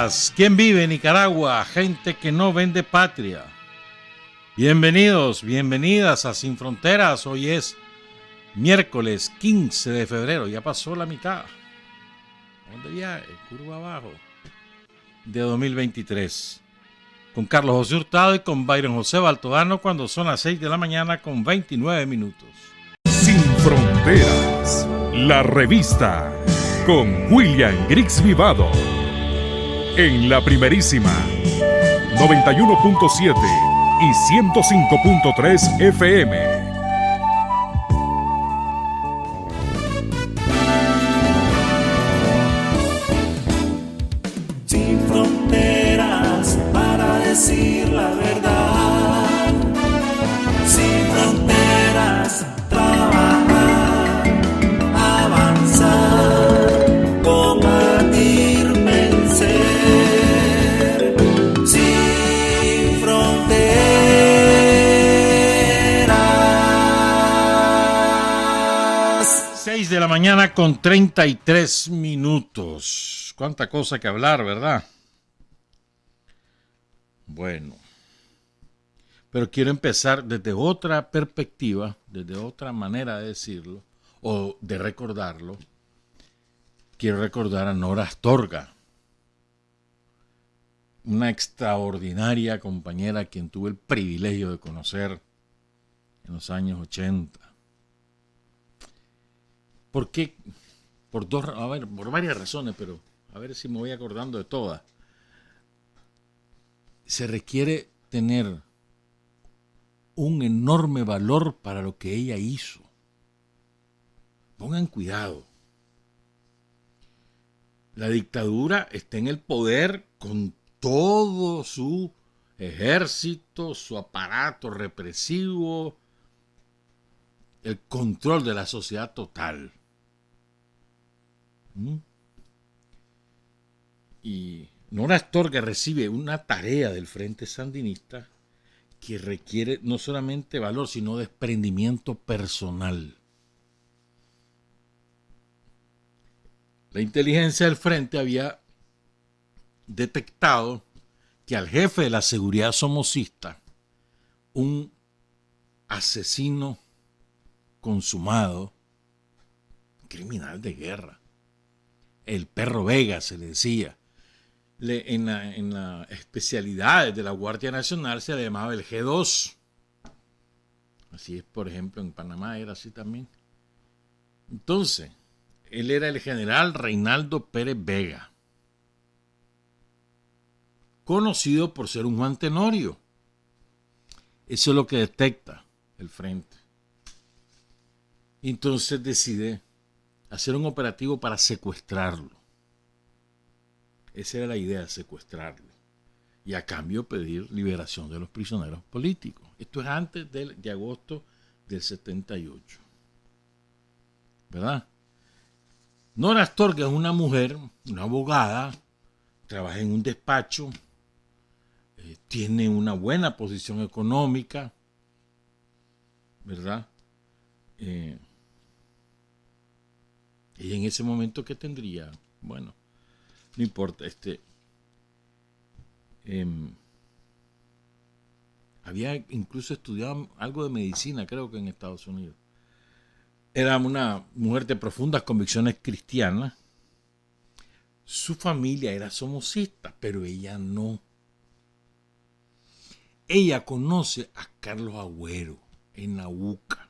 días. ¿Quién vive en Nicaragua? Gente que no vende patria. Bienvenidos, bienvenidas a Sin Fronteras. Hoy es miércoles 15 de febrero. Ya pasó la mitad. ¿Dónde viaje? Curva abajo. De 2023. Con Carlos José Hurtado y con Byron José Baltodano cuando son las 6 de la mañana con 29 minutos. Sin Fronteras, la revista con William Griggs Vivado. En la primerísima 91.7 y 105.3 FM. Sin fronteras para decir la verdad. Sin fronteras, trabajar, avanzar, combatir, vencer. Sin fronteras. 6 de la mañana con 33 minutos. Cuánta cosa que hablar, ¿verdad? Bueno. Pero quiero empezar desde otra perspectiva, desde otra manera de decirlo, o de recordarlo. Quiero recordar a Nora Astorga, una extraordinaria compañera a quien tuve el privilegio de conocer en los años 80. ¿Por qué? Por varias razones, pero a ver si me voy acordando de todas. Se requiere tener un enorme valor para lo que ella hizo. Pongan cuidado. La dictadura está en el poder con todo su ejército, su aparato represivo, el control de la sociedad total. Y Nora Astorga recibe una tarea del Frente Sandinista que requiere no solamente valor, sino desprendimiento personal. La inteligencia del Frente había detectado que al jefe de la seguridad somocista, un asesino consumado, criminal de guerra, el Perro Vega se le decía, en la especialidad de la Guardia Nacional se le llamaba el G2. Así es, por ejemplo, en Panamá era así también. Entonces, él era el general Reinaldo Pérez Vega, conocido por ser un Juan Tenorio. Eso es lo que detecta el Frente. Entonces decide hacer un operativo para secuestrarlo. Esa era la idea, secuestrarlo. Y a cambio pedir liberación de los prisioneros políticos. Esto es antes de agosto del 78. ¿Verdad? Nora Astorga es una mujer, una abogada, trabaja en un despacho, tiene una buena posición económica, ¿verdad? Ella en ese momento, ¿qué tendría? Bueno, no importa, había incluso estudiado algo de medicina, creo que en Estados Unidos. Era una mujer de profundas convicciones cristianas. Su familia era somocista, pero ella no. Ella conoce a Carlos Agüero en la UCA.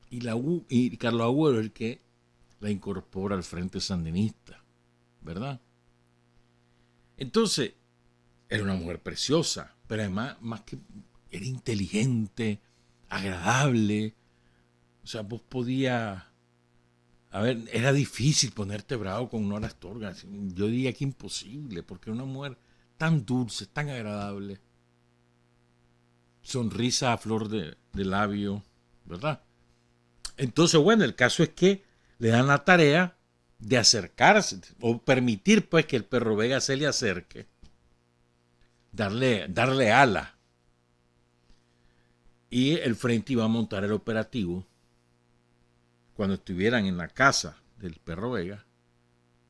Y Carlos Agüero es el que la incorpora al Frente Sandinista, ¿verdad? Entonces, era una mujer preciosa, pero además, más que era inteligente, agradable. O sea, vos podías... A ver, era difícil ponerte bravo con Nora Astorga. Yo diría que imposible, porque era una mujer tan dulce, tan agradable. Sonrisa a flor de labio, ¿verdad? Entonces, bueno, el caso es que le dan la tarea de acercarse, o permitir pues que el Perro Vega se le acerque, darle ala. Y el Frente iba a montar el operativo cuando estuvieran en la casa del Perro Vega,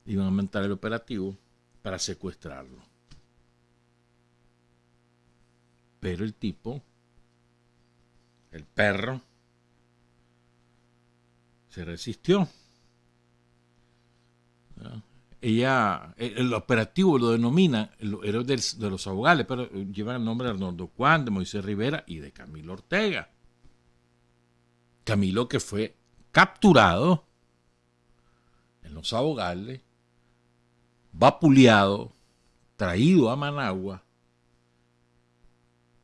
iban a montar el operativo para secuestrarlo. Pero el tipo, el perro, se resistió. Ella, el operativo lo denomina el héroe de los Saugales, pero lleva el nombre de Arnoldo Cuán, de Moisés Rivera y de Camilo Ortega. Camilo, que fue capturado en los Saugales, vapuleado, traído a Managua,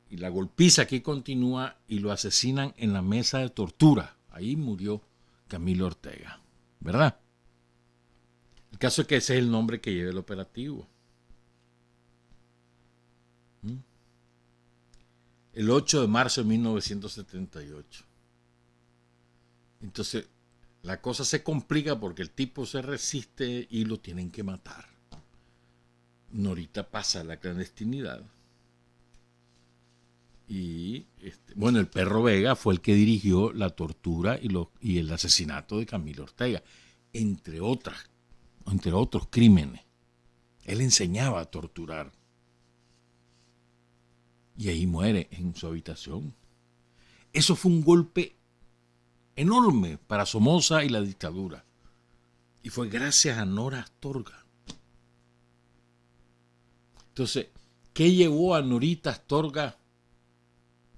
y la golpiza aquí continúa y lo asesinan en la mesa de tortura. Ahí murió Camilo Ortega, ¿verdad? El caso es que ese es el nombre que lleva el operativo. El 8 de marzo de 1978. Entonces, la cosa se complica porque el tipo se resiste y lo tienen que matar. Norita pasa a la clandestinidad. Y, bueno, el perro Vega fue el que dirigió la tortura y el asesinato de Camilo Ortega, entre otros crímenes. Él enseñaba a torturar. Y ahí muere en su habitación. Eso fue un golpe enorme para Somoza y la dictadura. Y fue gracias a Nora Astorga. Entonces, ¿qué llevó a Norita Astorga?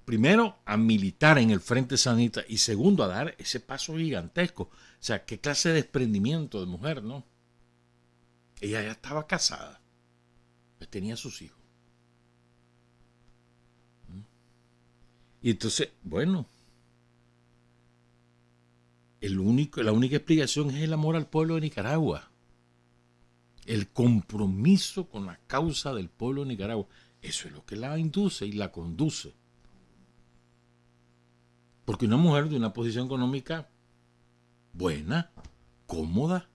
Primero, a militar en el Frente Sandinista y segundo, a dar ese paso gigantesco. O sea, qué clase de desprendimiento de mujer, ¿no? Ella ya estaba casada, pues tenía sus hijos. Y entonces, bueno, la única explicación es el amor al pueblo de Nicaragua. El compromiso con la causa del pueblo de Nicaragua. Eso es lo que la induce y la conduce. Porque una mujer de una posición económica buena, cómoda,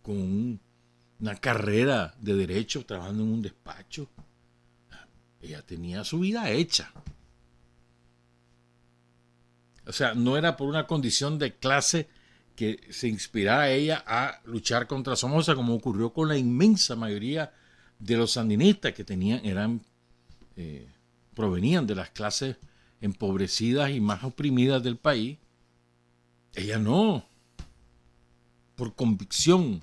con una carrera de derecho, trabajando en un despacho, ella tenía su vida hecha. O sea, no era por una condición de clase que se inspirara a ella a luchar contra Somoza, como ocurrió con la inmensa mayoría de los sandinistas que provenían de las clases empobrecidas y más oprimidas del país. Ella no, por convicción.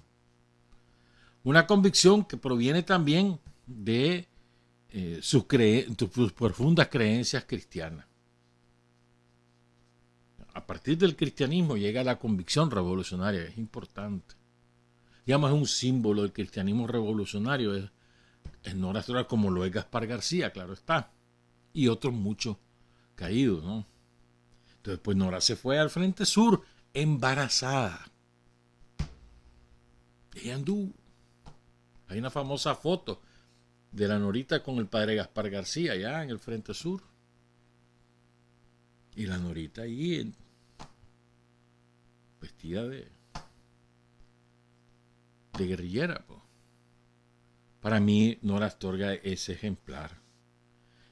Una convicción que proviene también de sus profundas creencias cristianas. A partir del cristianismo llega la convicción revolucionaria, es importante. Digamos, es un símbolo del cristianismo revolucionario, es Nora Astorga, como lo es Gaspar García, claro está, y otros muchos caídos, ¿no? Entonces, pues Nora se fue al Frente Sur embarazada. Ella anduvo. Hay una famosa foto de la Norita con el padre Gaspar García allá en el Frente Sur. Y la Norita ahí vestida de guerrillera. Po. Para mí, Nora Astorga es ejemplar.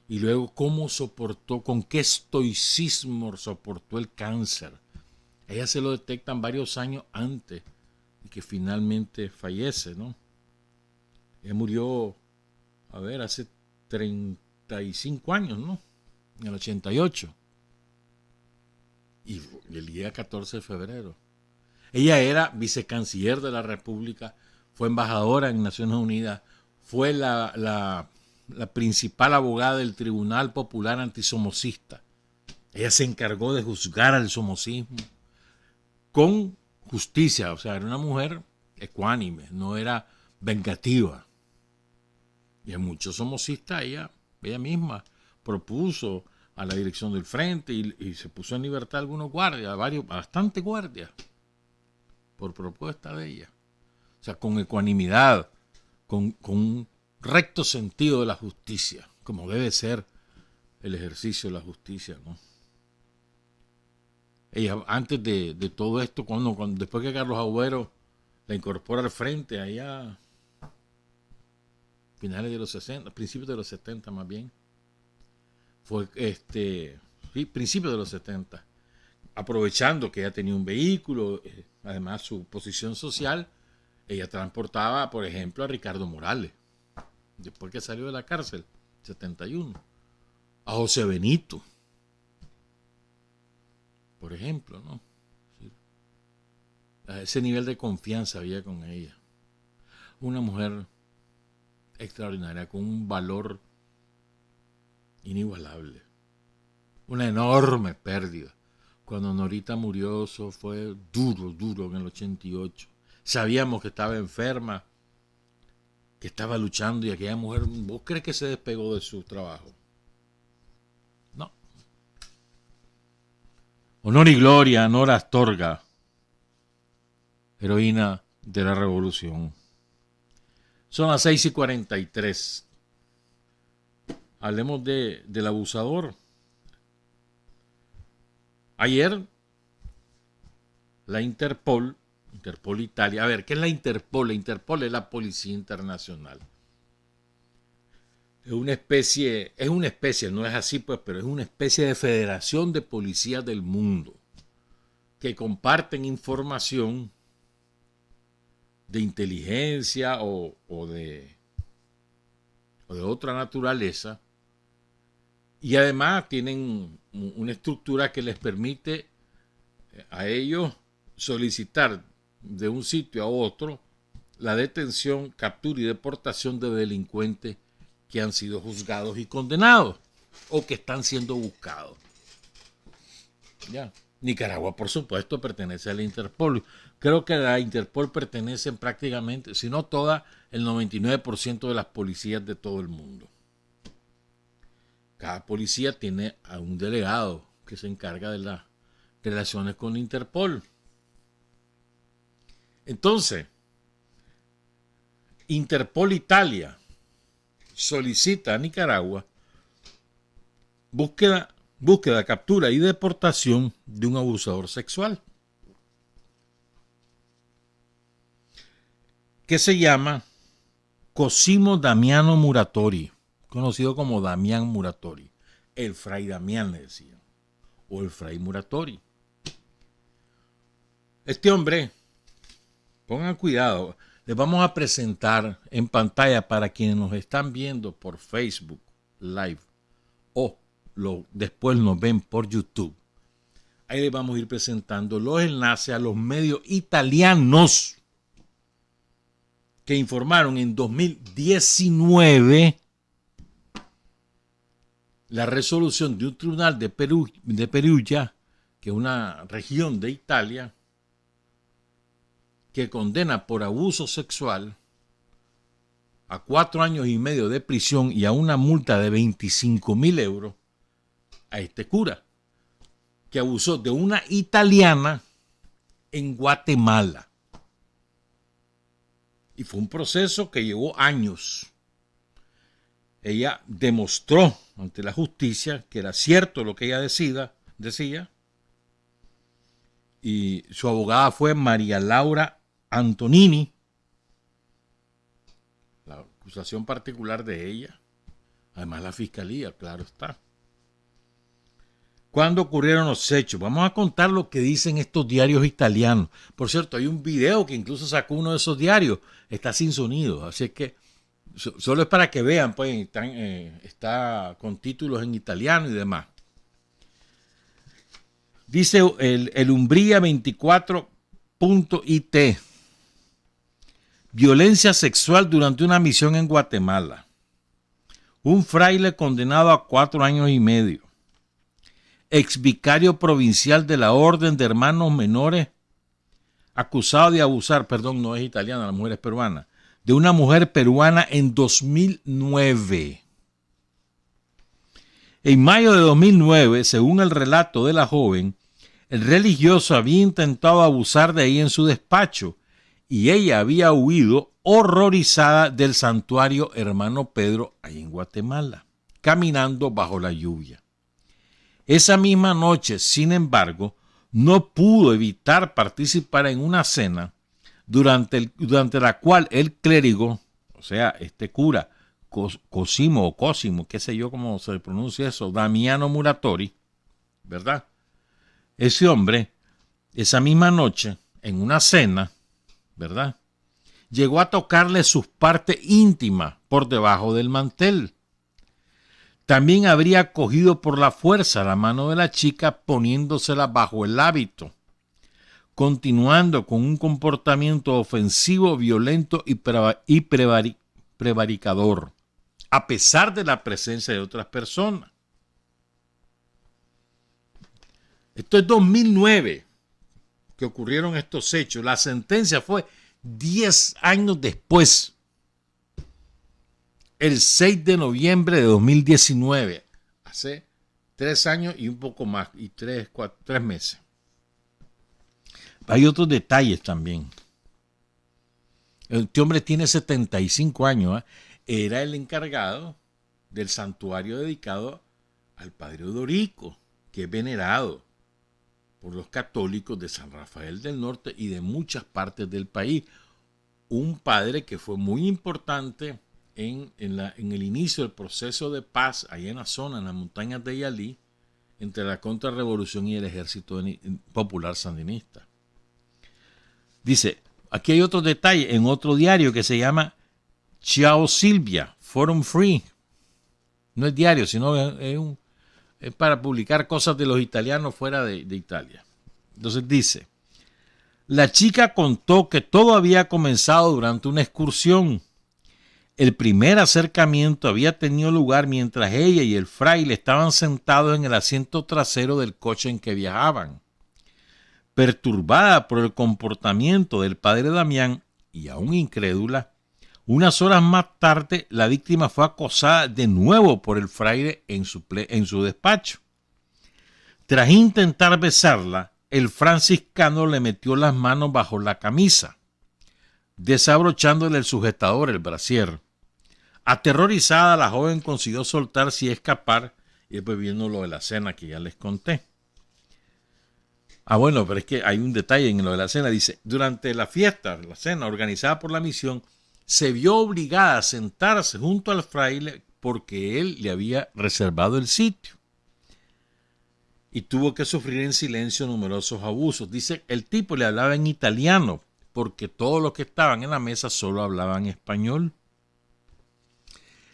Y luego, cómo soportó, con qué estoicismo soportó el cáncer. Ella se lo detectan varios años antes y que finalmente fallece, ¿no? Ella murió, hace 35 años, ¿no? En el 88. Y el día 14 de febrero. Ella era vicecanciller de la República, fue embajadora en Naciones Unidas, fue la principal abogada del Tribunal Popular Antisomocista. Ella se encargó de juzgar al somocismo con justicia, o sea, era una mujer ecuánime, no era vengativa. Y a muchos somocistas ella misma propuso a la dirección del frente y se puso en libertad algunos guardias, bastantes guardias, por propuesta de ella. O sea, con ecuanimidad, con un recto sentido de la justicia, como debe ser el ejercicio de la justicia, ¿no? Ella, antes de todo esto, después que Carlos Agüero la incorpora al frente, allá finales de los 60, principios de los 70 más bien, fue principios de los 70, aprovechando que ella tenía un vehículo, además su posición social, ella transportaba, por ejemplo, a Ricardo Morales, después que salió de la cárcel, 71, a José Benito, por ejemplo, ¿no? A ese nivel de confianza había con ella. Una mujer extraordinaria, con un valor inigualable. Una enorme pérdida. Cuando Norita murió, eso fue duro en el 88. Sabíamos que estaba enferma, que estaba luchando, y aquella mujer, ¿vos crees que se despegó de su trabajo? No. Honor y gloria a Nora Astorga, heroína de la revolución. Son las 6:43. Hablemos del abusador. Ayer, la Interpol Italia. A ver, ¿qué es la Interpol? La Interpol es la Policía Internacional. Es una especie, no es así pues, pero es una especie de federación de policías del mundo que comparten información de inteligencia o de otra naturaleza, y además tienen una estructura que les permite a ellos solicitar de un sitio a otro la detención, captura y deportación de delincuentes que han sido juzgados y condenados o que están siendo buscados. Ya. Nicaragua, por supuesto, pertenece a la Interpol. Creo que a la Interpol pertenecen prácticamente, si no toda, el 99% de las policías de todo el mundo. Cada policía tiene a un delegado que se encarga de las relaciones con la Interpol. Entonces, Interpol Italia solicita a Nicaragua búsqueda, captura y deportación de un abusador sexual que se llama Cosimo Damiano Muratori, conocido como Damián Muratori. El Fray Damián le decían, o el Fray Muratori. Este hombre, pongan cuidado, les vamos a presentar en pantalla para quienes nos están viendo por Facebook Live o después nos ven por YouTube. Ahí les vamos a ir presentando los enlaces a los medios italianos que informaron en 2019 la resolución de un tribunal de Perugia, que es una región de Italia, que condena por abuso sexual a 4 años y medio de prisión y a una multa de 25.000 euros a este cura, que abusó de una italiana en Guatemala. Y fue un proceso que llevó años. Ella demostró ante la justicia que era cierto lo que ella decía, y su abogada fue María Laura Antonini, la acusación particular de ella, además la fiscalía, claro está. ¿Cuándo ocurrieron los hechos? Vamos a contar lo que dicen estos diarios italianos. Por cierto, hay un video que incluso sacó uno de esos diarios, está sin sonido, así que solo es para que vean, pues está con títulos en italiano y demás. Dice el Umbría 24.it. Violencia sexual durante una misión en Guatemala. Un fraile condenado a 4 años y medio. Ex vicario provincial de la Orden de Hermanos Menores, acusado de abusar, no es italiana, la mujer es peruana, de una mujer peruana en 2009. En mayo de 2009, según el relato de la joven, el religioso había intentado abusar de ella en su despacho y ella había huido horrorizada del santuario Hermano Pedro ahí en Guatemala, caminando bajo la lluvia. Esa misma noche, sin embargo, no pudo evitar participar en una cena durante la cual el clérigo, o sea, este cura, Cosimo, qué sé yo cómo se pronuncia eso, Damiano Muratori, ¿verdad? Ese hombre, esa misma noche, en una cena, ¿verdad? llegó a tocarle sus partes íntimas por debajo del mantel. También habría cogido por la fuerza la mano de la chica poniéndosela bajo el hábito, continuando con un comportamiento ofensivo, violento y prevaricador, a pesar de la presencia de otras personas. Esto es 2009 que ocurrieron estos hechos. La sentencia fue 10 años después, el 6 de noviembre de 2019, hace 3 años y un poco más, y 3 meses. Hay otros detalles también. Este hombre tiene 75 años, ¿eh? Era el encargado del santuario dedicado al Padre Odorico, que es venerado por los católicos de San Rafael del Norte y de muchas partes del país. Un padre que fue muy importante en el inicio del proceso de paz allá en la zona, en las montañas de Yalí, entre la contrarrevolución y el ejército popular sandinista. Dice, aquí hay otro detalle en otro diario que se llama Ciao Silvia, Forum Free. No es diario, sino es para publicar cosas de los italianos fuera de Italia. Entonces dice, la chica contó que todo había comenzado durante una excursión. El primer acercamiento había tenido lugar mientras ella y el fraile estaban sentados en el asiento trasero del coche en que viajaban. Perturbada por el comportamiento del padre Damián y aún incrédula, unas horas más tarde la víctima fue acosada de nuevo por el fraile en su despacho. Tras intentar besarla, el franciscano le metió las manos bajo la camisa, desabrochándole el sujetador, el brasier. Aterrorizada, la joven consiguió soltarse y escapar, y después viendo lo de la cena que ya les conté. Bueno, pero es que hay un detalle en lo de la cena. Dice, durante la fiesta, la cena organizada por la misión, se vio obligada a sentarse junto al fraile porque él le había reservado el sitio. Y tuvo que sufrir en silencio numerosos abusos. Dice, el tipo le hablaba en italiano porque todos los que estaban en la mesa solo hablaban español.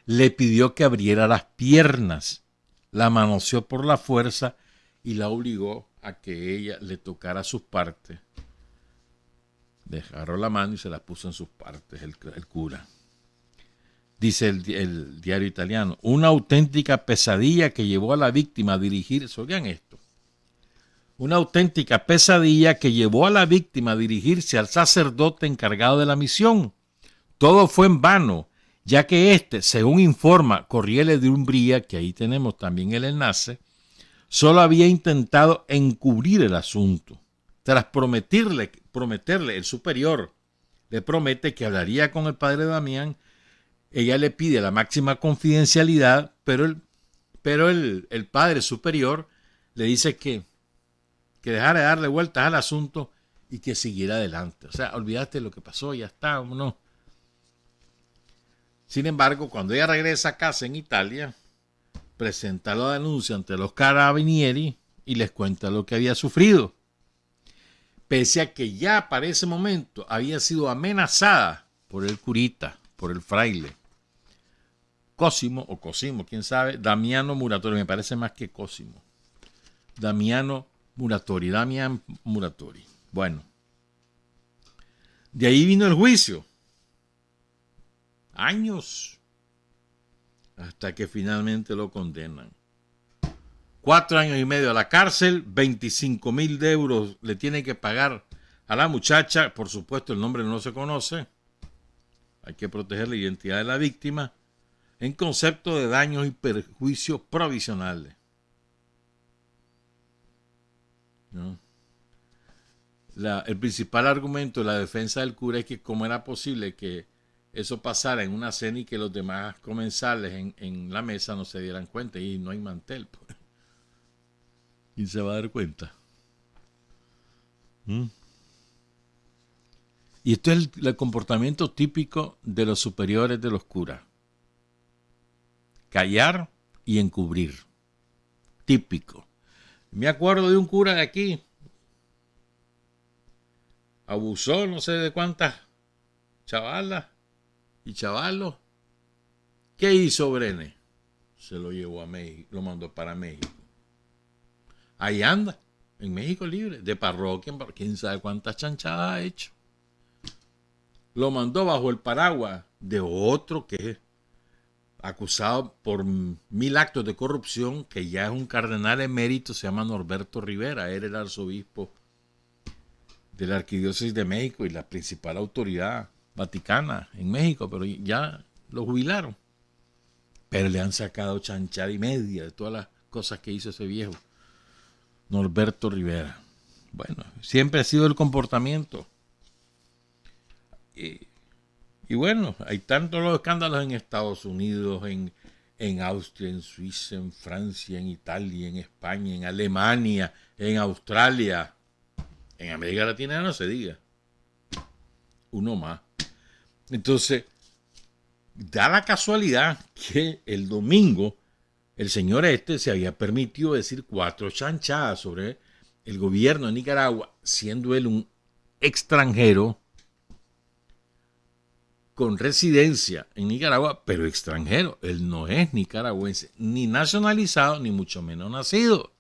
Le pidió que abriera las piernas, la manoseó por la fuerza y la obligó a que ella le tocara sus partes. Le agarró la mano y se la puso en sus partes el cura. Dice el diario italiano, una auténtica pesadilla que llevó a la víctima a dirigirse, oigan esto, una auténtica pesadilla que llevó a la víctima a dirigirse al sacerdote encargado de la misión. Todo fue en vano, ya que éste, según informa Corriere de Umbría, que ahí tenemos también el enlace, solo había intentado encubrir el asunto. Tras prometerle, el superior le promete que hablaría con el padre Damián, ella le pide la máxima confidencialidad, pero el padre superior le dice que dejara de darle vueltas al asunto y que siguiera adelante. O sea, olvidaste lo que pasó, ya está, no. Sin embargo, cuando ella regresa a casa en Italia, presenta la denuncia ante los carabinieri y les cuenta lo que había sufrido. Pese a que ya para ese momento había sido amenazada por el curita, por el fraile. Cosimo, quién sabe, Damiano Muratori, me parece más que Cosimo. Damian Muratori. Bueno, de ahí vino el juicio. Años. Hasta que finalmente lo condenan. 4 años y medio a la cárcel, 25,000 euros le tiene que pagar a la muchacha. Por supuesto, el nombre no se conoce. Hay que proteger la identidad de la víctima en concepto de daños y perjuicios provisionales. ¿No? El principal argumento de la defensa del cura es que cómo era posible que eso pasara en una cena y que los demás comensales en la mesa no se dieran cuenta y no hay mantel. Pues. ¿Quién se va a dar cuenta? Y esto es el comportamiento típico de los superiores de los curas. Callar y encubrir. Típico. Me acuerdo de un cura de aquí. Abusó no sé de cuántas chavalas y chavalos. ¿Qué hizo Brené? Se lo llevó a México, lo mandó para México. Ahí anda, en México libre, de parroquia en parroquia, quién sabe cuántas chanchadas ha hecho. Lo mandó bajo el paraguas de otro que es acusado por 1000 actos de corrupción, que ya es un cardenal emérito, se llama Norberto Rivera. Era el arzobispo de la Arquidiócesis de México y la principal autoridad vaticana en México, pero ya lo jubilaron. Pero le han sacado chanchada y media de todas las cosas que hizo ese viejo Norberto Rivera. Bueno, siempre ha sido el comportamiento. Y bueno, hay tantos los escándalos en Estados Unidos, en Austria, en Suiza, en Francia, en Italia, en España, en Alemania, en Australia. En América Latina no se diga. Uno más. Entonces, da la casualidad que el domingo el señor se había permitido decir 4 chanchadas sobre el gobierno de Nicaragua, siendo él un extranjero con residencia en Nicaragua, pero extranjero. Él no es nicaragüense, ni nacionalizado, ni mucho menos nacido.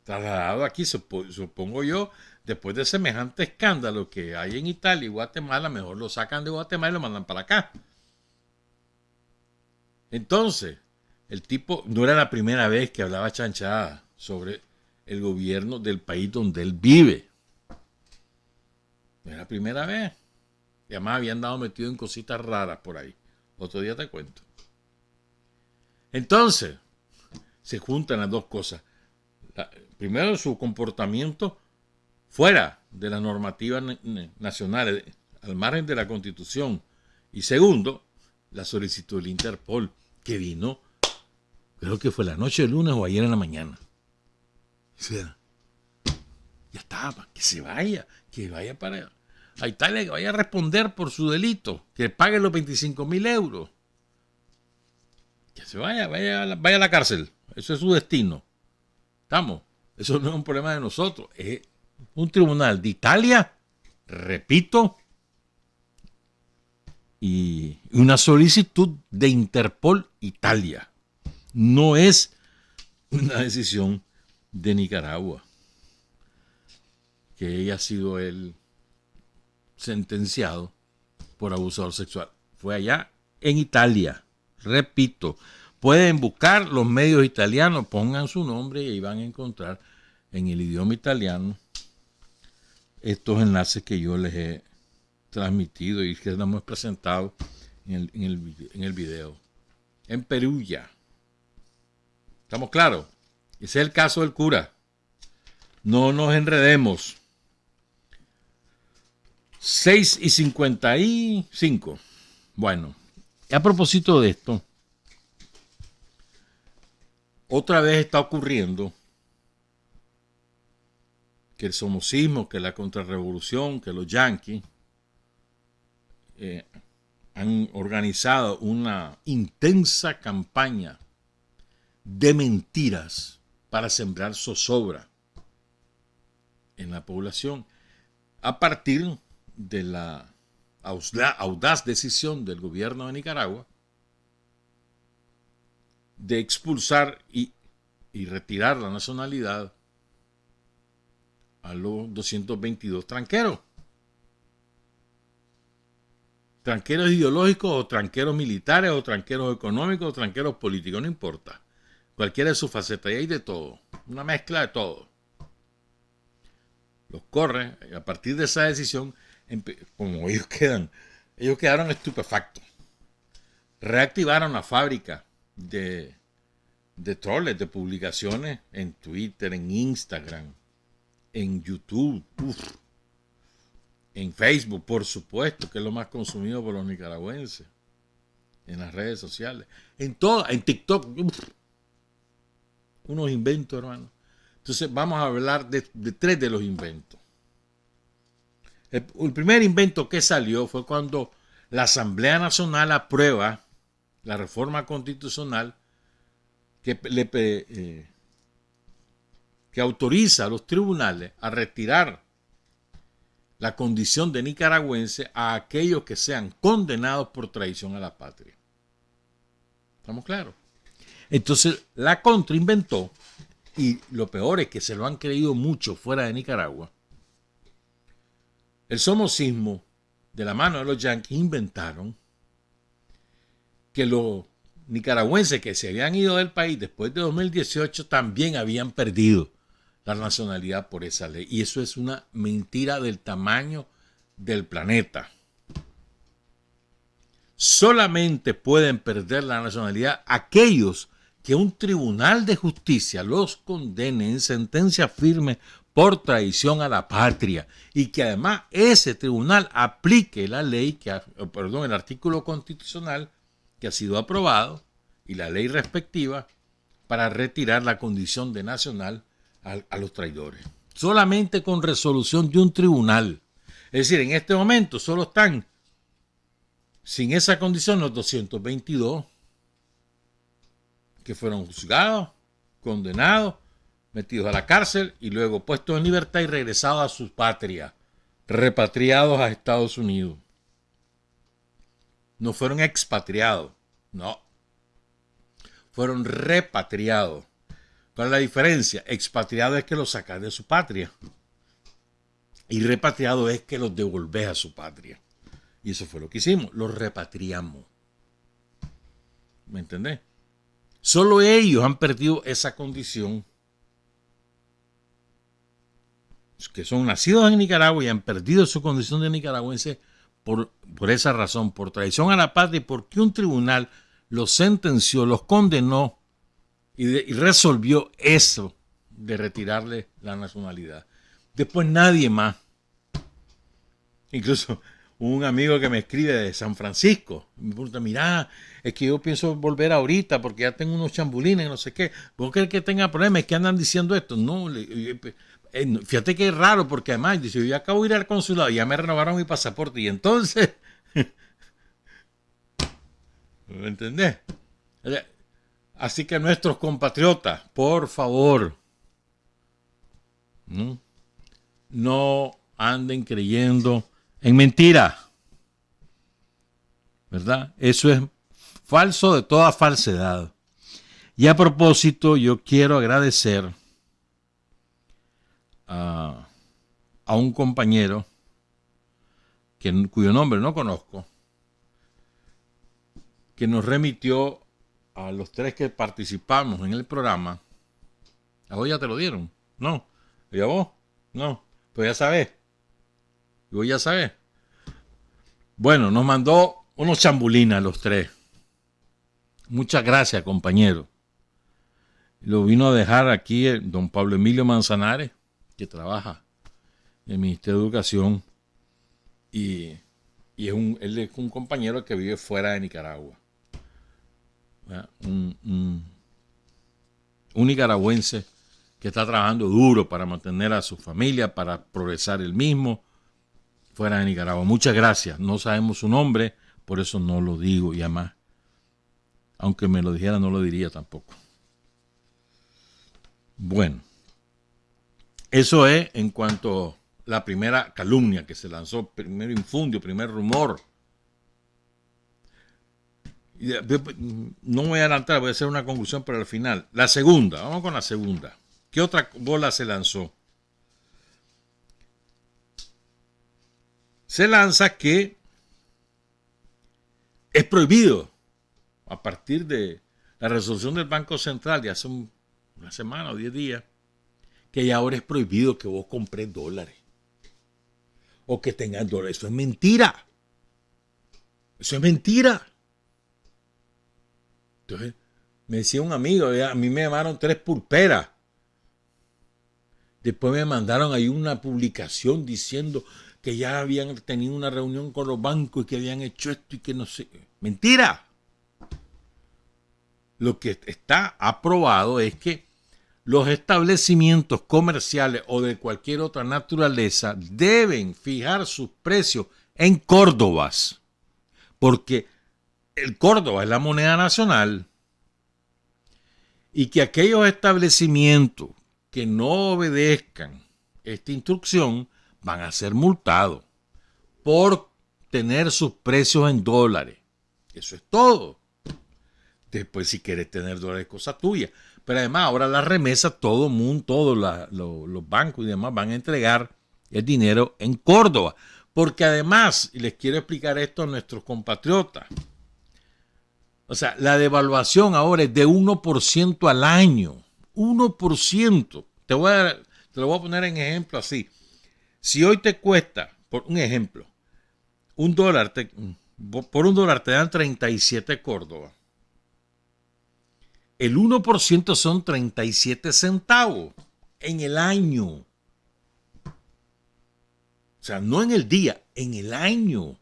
Trasladado aquí, supongo yo, después de semejante escándalo que hay en Italia y Guatemala, mejor lo sacan de Guatemala y lo mandan para acá. Entonces, el tipo no era la primera vez que hablaba chanchada sobre el gobierno del país donde él vive. No era la primera vez. Y además habían andado metido en cositas raras por ahí. Otro día te cuento. Entonces, se juntan las dos cosas. Primero, su comportamiento fuera de las normativas nacionales, al margen de la Constitución. Y segundo, la solicitud del Interpol, que vino, creo que fue la noche del lunes o ayer en la mañana. O sea, ya estaba, que vaya para a Italia, que vaya a responder por su delito, que pague los 25.000 euros. Que se vaya a la cárcel. Eso es su destino. ¿Estamos? Eso no es un problema de nosotros. Es un tribunal de Italia, repito, y una solicitud de Interpol Italia. No es una decisión de Nicaragua, que haya sido él sentenciado por abusador sexual. Fue allá en Italia. Repito, pueden buscar los medios italianos, pongan su nombre y ahí van a encontrar en el idioma italiano estos enlaces que yo les he transmitido y que les hemos presentado en el video. En Perugia. ¿Estamos claros? Ese es el caso del cura. No nos enredemos. 6:55. Bueno, a propósito de esto, otra vez está ocurriendo que el somocismo, que la contrarrevolución, que los yanquis han organizado una intensa campaña de mentiras para sembrar zozobra en la población a partir de la audaz decisión del gobierno de Nicaragua de expulsar y retirar la nacionalidad a los 222 tranqueros. Tranqueros ideológicos o tranqueros militares o tranqueros económicos o tranqueros políticos, no importa. Cualquiera de sus facetas, y hay de todo, una mezcla de todo. Los corre, y a partir de esa decisión, como ellos quedaron estupefactos. Reactivaron la fábrica de troles, de publicaciones en Twitter, en Instagram, en YouTube, en Facebook, por supuesto, que es lo más consumido por los nicaragüenses, en las redes sociales, en TikTok, unos inventos, hermano. Entonces vamos a hablar de 3 de los inventos. El primer invento que salió fue cuando la Asamblea Nacional aprueba la reforma constitucional que autoriza a los tribunales a retirar la condición de nicaragüense a aquellos que sean condenados por traición a la patria. ¿Estamos claros? Entonces, la Contra inventó, y lo peor es que se lo han creído mucho fuera de Nicaragua, el somocismo, de la mano de los yanquis, inventaron que los nicaragüenses que se habían ido del país después de 2018 también habían perdido la nacionalidad por esa ley. Y eso es una mentira del tamaño del planeta. Solamente pueden perder la nacionalidad aquellos que un tribunal de justicia los condene en sentencia firme por traición a la patria y que además ese tribunal aplique la ley, el artículo constitucional que ha sido aprobado y la ley respectiva para retirar la condición de nacional a los traidores. Solamente con resolución de un tribunal. Es decir, en este momento solo están sin esa condición los 222 que fueron juzgados, condenados, metidos a la cárcel y luego puestos en libertad y regresados a su patria, repatriados a Estados Unidos. No fueron expatriados, no. Fueron repatriados. ¿Cuál es la diferencia? Expatriado es que los sacas de su patria. Y repatriado es que los devolvés a su patria. Y eso fue lo que hicimos. Los repatriamos. ¿Me entendés? Solo ellos han perdido esa condición. Que son nacidos en Nicaragua y han perdido su condición de nicaragüense por esa razón, por traición a la patria y porque un tribunal los sentenció, los condenó y resolvió eso de retirarle la nacionalidad. Después nadie más. Incluso un amigo que me escribe de San Francisco me pregunta, mira, es que yo pienso volver ahorita porque ya tengo unos chambulines, no sé qué. ¿Vos crees que tenga problemas? ¿Es que andan diciendo esto? No, fíjate que es raro porque además dice, yo ya acabo de ir al consulado y ya me renovaron mi pasaporte y entonces, ¿me entendés? Así que nuestros compatriotas, por favor, no anden creyendo en mentiras, ¿verdad? Eso es falso de toda falsedad. Y a propósito, yo quiero agradecer a un compañero cuyo nombre no conozco, que nos remitió a los tres que participamos en el programa. ¿A vos ya te lo dieron? No. ¿Y a vos? No. Pues ya sabés. ¿Y vos ya sabés? Bueno, nos mandó unos chambulines a los tres. Muchas gracias, compañero. Lo vino a dejar aquí don Pablo Emilio Manzanares, que trabaja en el Ministerio de Educación y él es un compañero que vive fuera de Nicaragua. Un nicaragüense que está trabajando duro para mantener a su familia, para progresar él mismo fuera de Nicaragua. Muchas gracias. No sabemos su nombre, por eso no lo digo y además, aunque me lo dijera, no lo diría tampoco. Bueno, eso es en cuanto a la primera calumnia que se lanzó, primer infundio, primer rumor. No voy a adelantar, voy a hacer una conclusión para el final. La segunda, vamos con la segunda. ¿Qué otra bola se lanzó? Se lanza que es prohibido, a partir de la resolución del Banco Central de hace una semana o 10 días, que ya ahora es prohibido que vos compres dólares o que tengas dólares. Eso es mentira. Eso es mentira. Entonces, me decía un amigo, a mí me llamaron 3 pulperas. Después me mandaron ahí una publicación diciendo que ya habían tenido una reunión con los bancos y que habían hecho esto y que no sé. ¡Mentira! Lo que está aprobado es que los establecimientos comerciales o de cualquier otra naturaleza deben fijar sus precios en córdobas, porque el Córdoba es la moneda nacional y que aquellos establecimientos que no obedezcan esta instrucción van a ser multados por tener sus precios en dólares. Eso es todo. Después, si quieres tener dólares, cosa tuya. Pero además, ahora las remesas, todo el mundo, todos los bancos y demás van a entregar el dinero en Córdoba. Porque además, y les quiero explicar esto a nuestros compatriotas, o sea, la devaluación ahora es de 1% al año. 1%. Te lo voy a poner en ejemplo así. Si hoy te cuesta, por un ejemplo, por $1 te dan 37 Córdoba. El 1% son 37 centavos en el año. O sea, no en el día, en el año.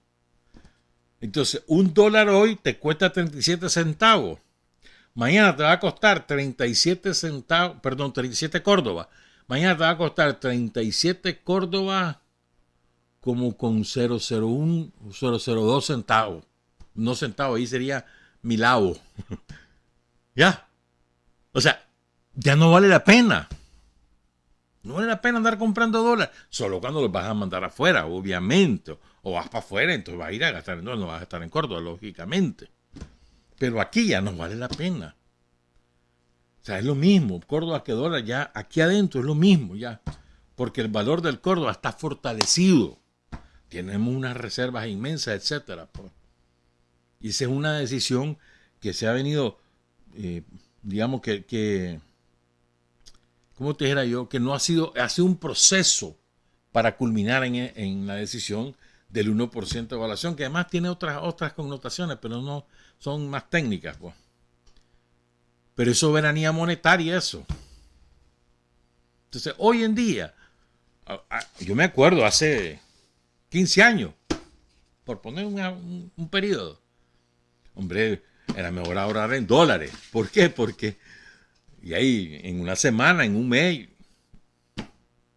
Entonces, $1 hoy te cuesta 37 centavos. Mañana te va a costar 37 centavos, perdón, 37 Córdoba. Mañana te va a costar 37 Córdoba como con 001, 002 centavos. No centavos, ahí sería milavo. ¿Ya? O sea, ya no vale la pena. No vale la pena andar comprando dólares. Solo cuando los vas a mandar afuera, obviamente. O vas para afuera, entonces vas a ir a gastar en dólares, no vas a estar en Córdoba, lógicamente. Pero aquí ya no vale la pena. O sea, es lo mismo. Córdoba que dólar, ya aquí adentro es lo mismo, ya. Porque el valor del Córdoba está fortalecido. Tenemos unas reservas inmensas, etcétera. Y esa es una decisión que se ha venido, digamos que ¿cómo te dijera yo? Que no ha sido un proceso para culminar en la decisión del 1% de evaluación, que además tiene otras connotaciones, pero no son más técnicas, pues. Pero es soberanía monetaria eso. Entonces, hoy en día, yo me acuerdo hace 15 años, por poner un periodo, hombre, era mejor ahorrar en dólares. ¿Por qué? Porque y ahí en una semana, en un mes,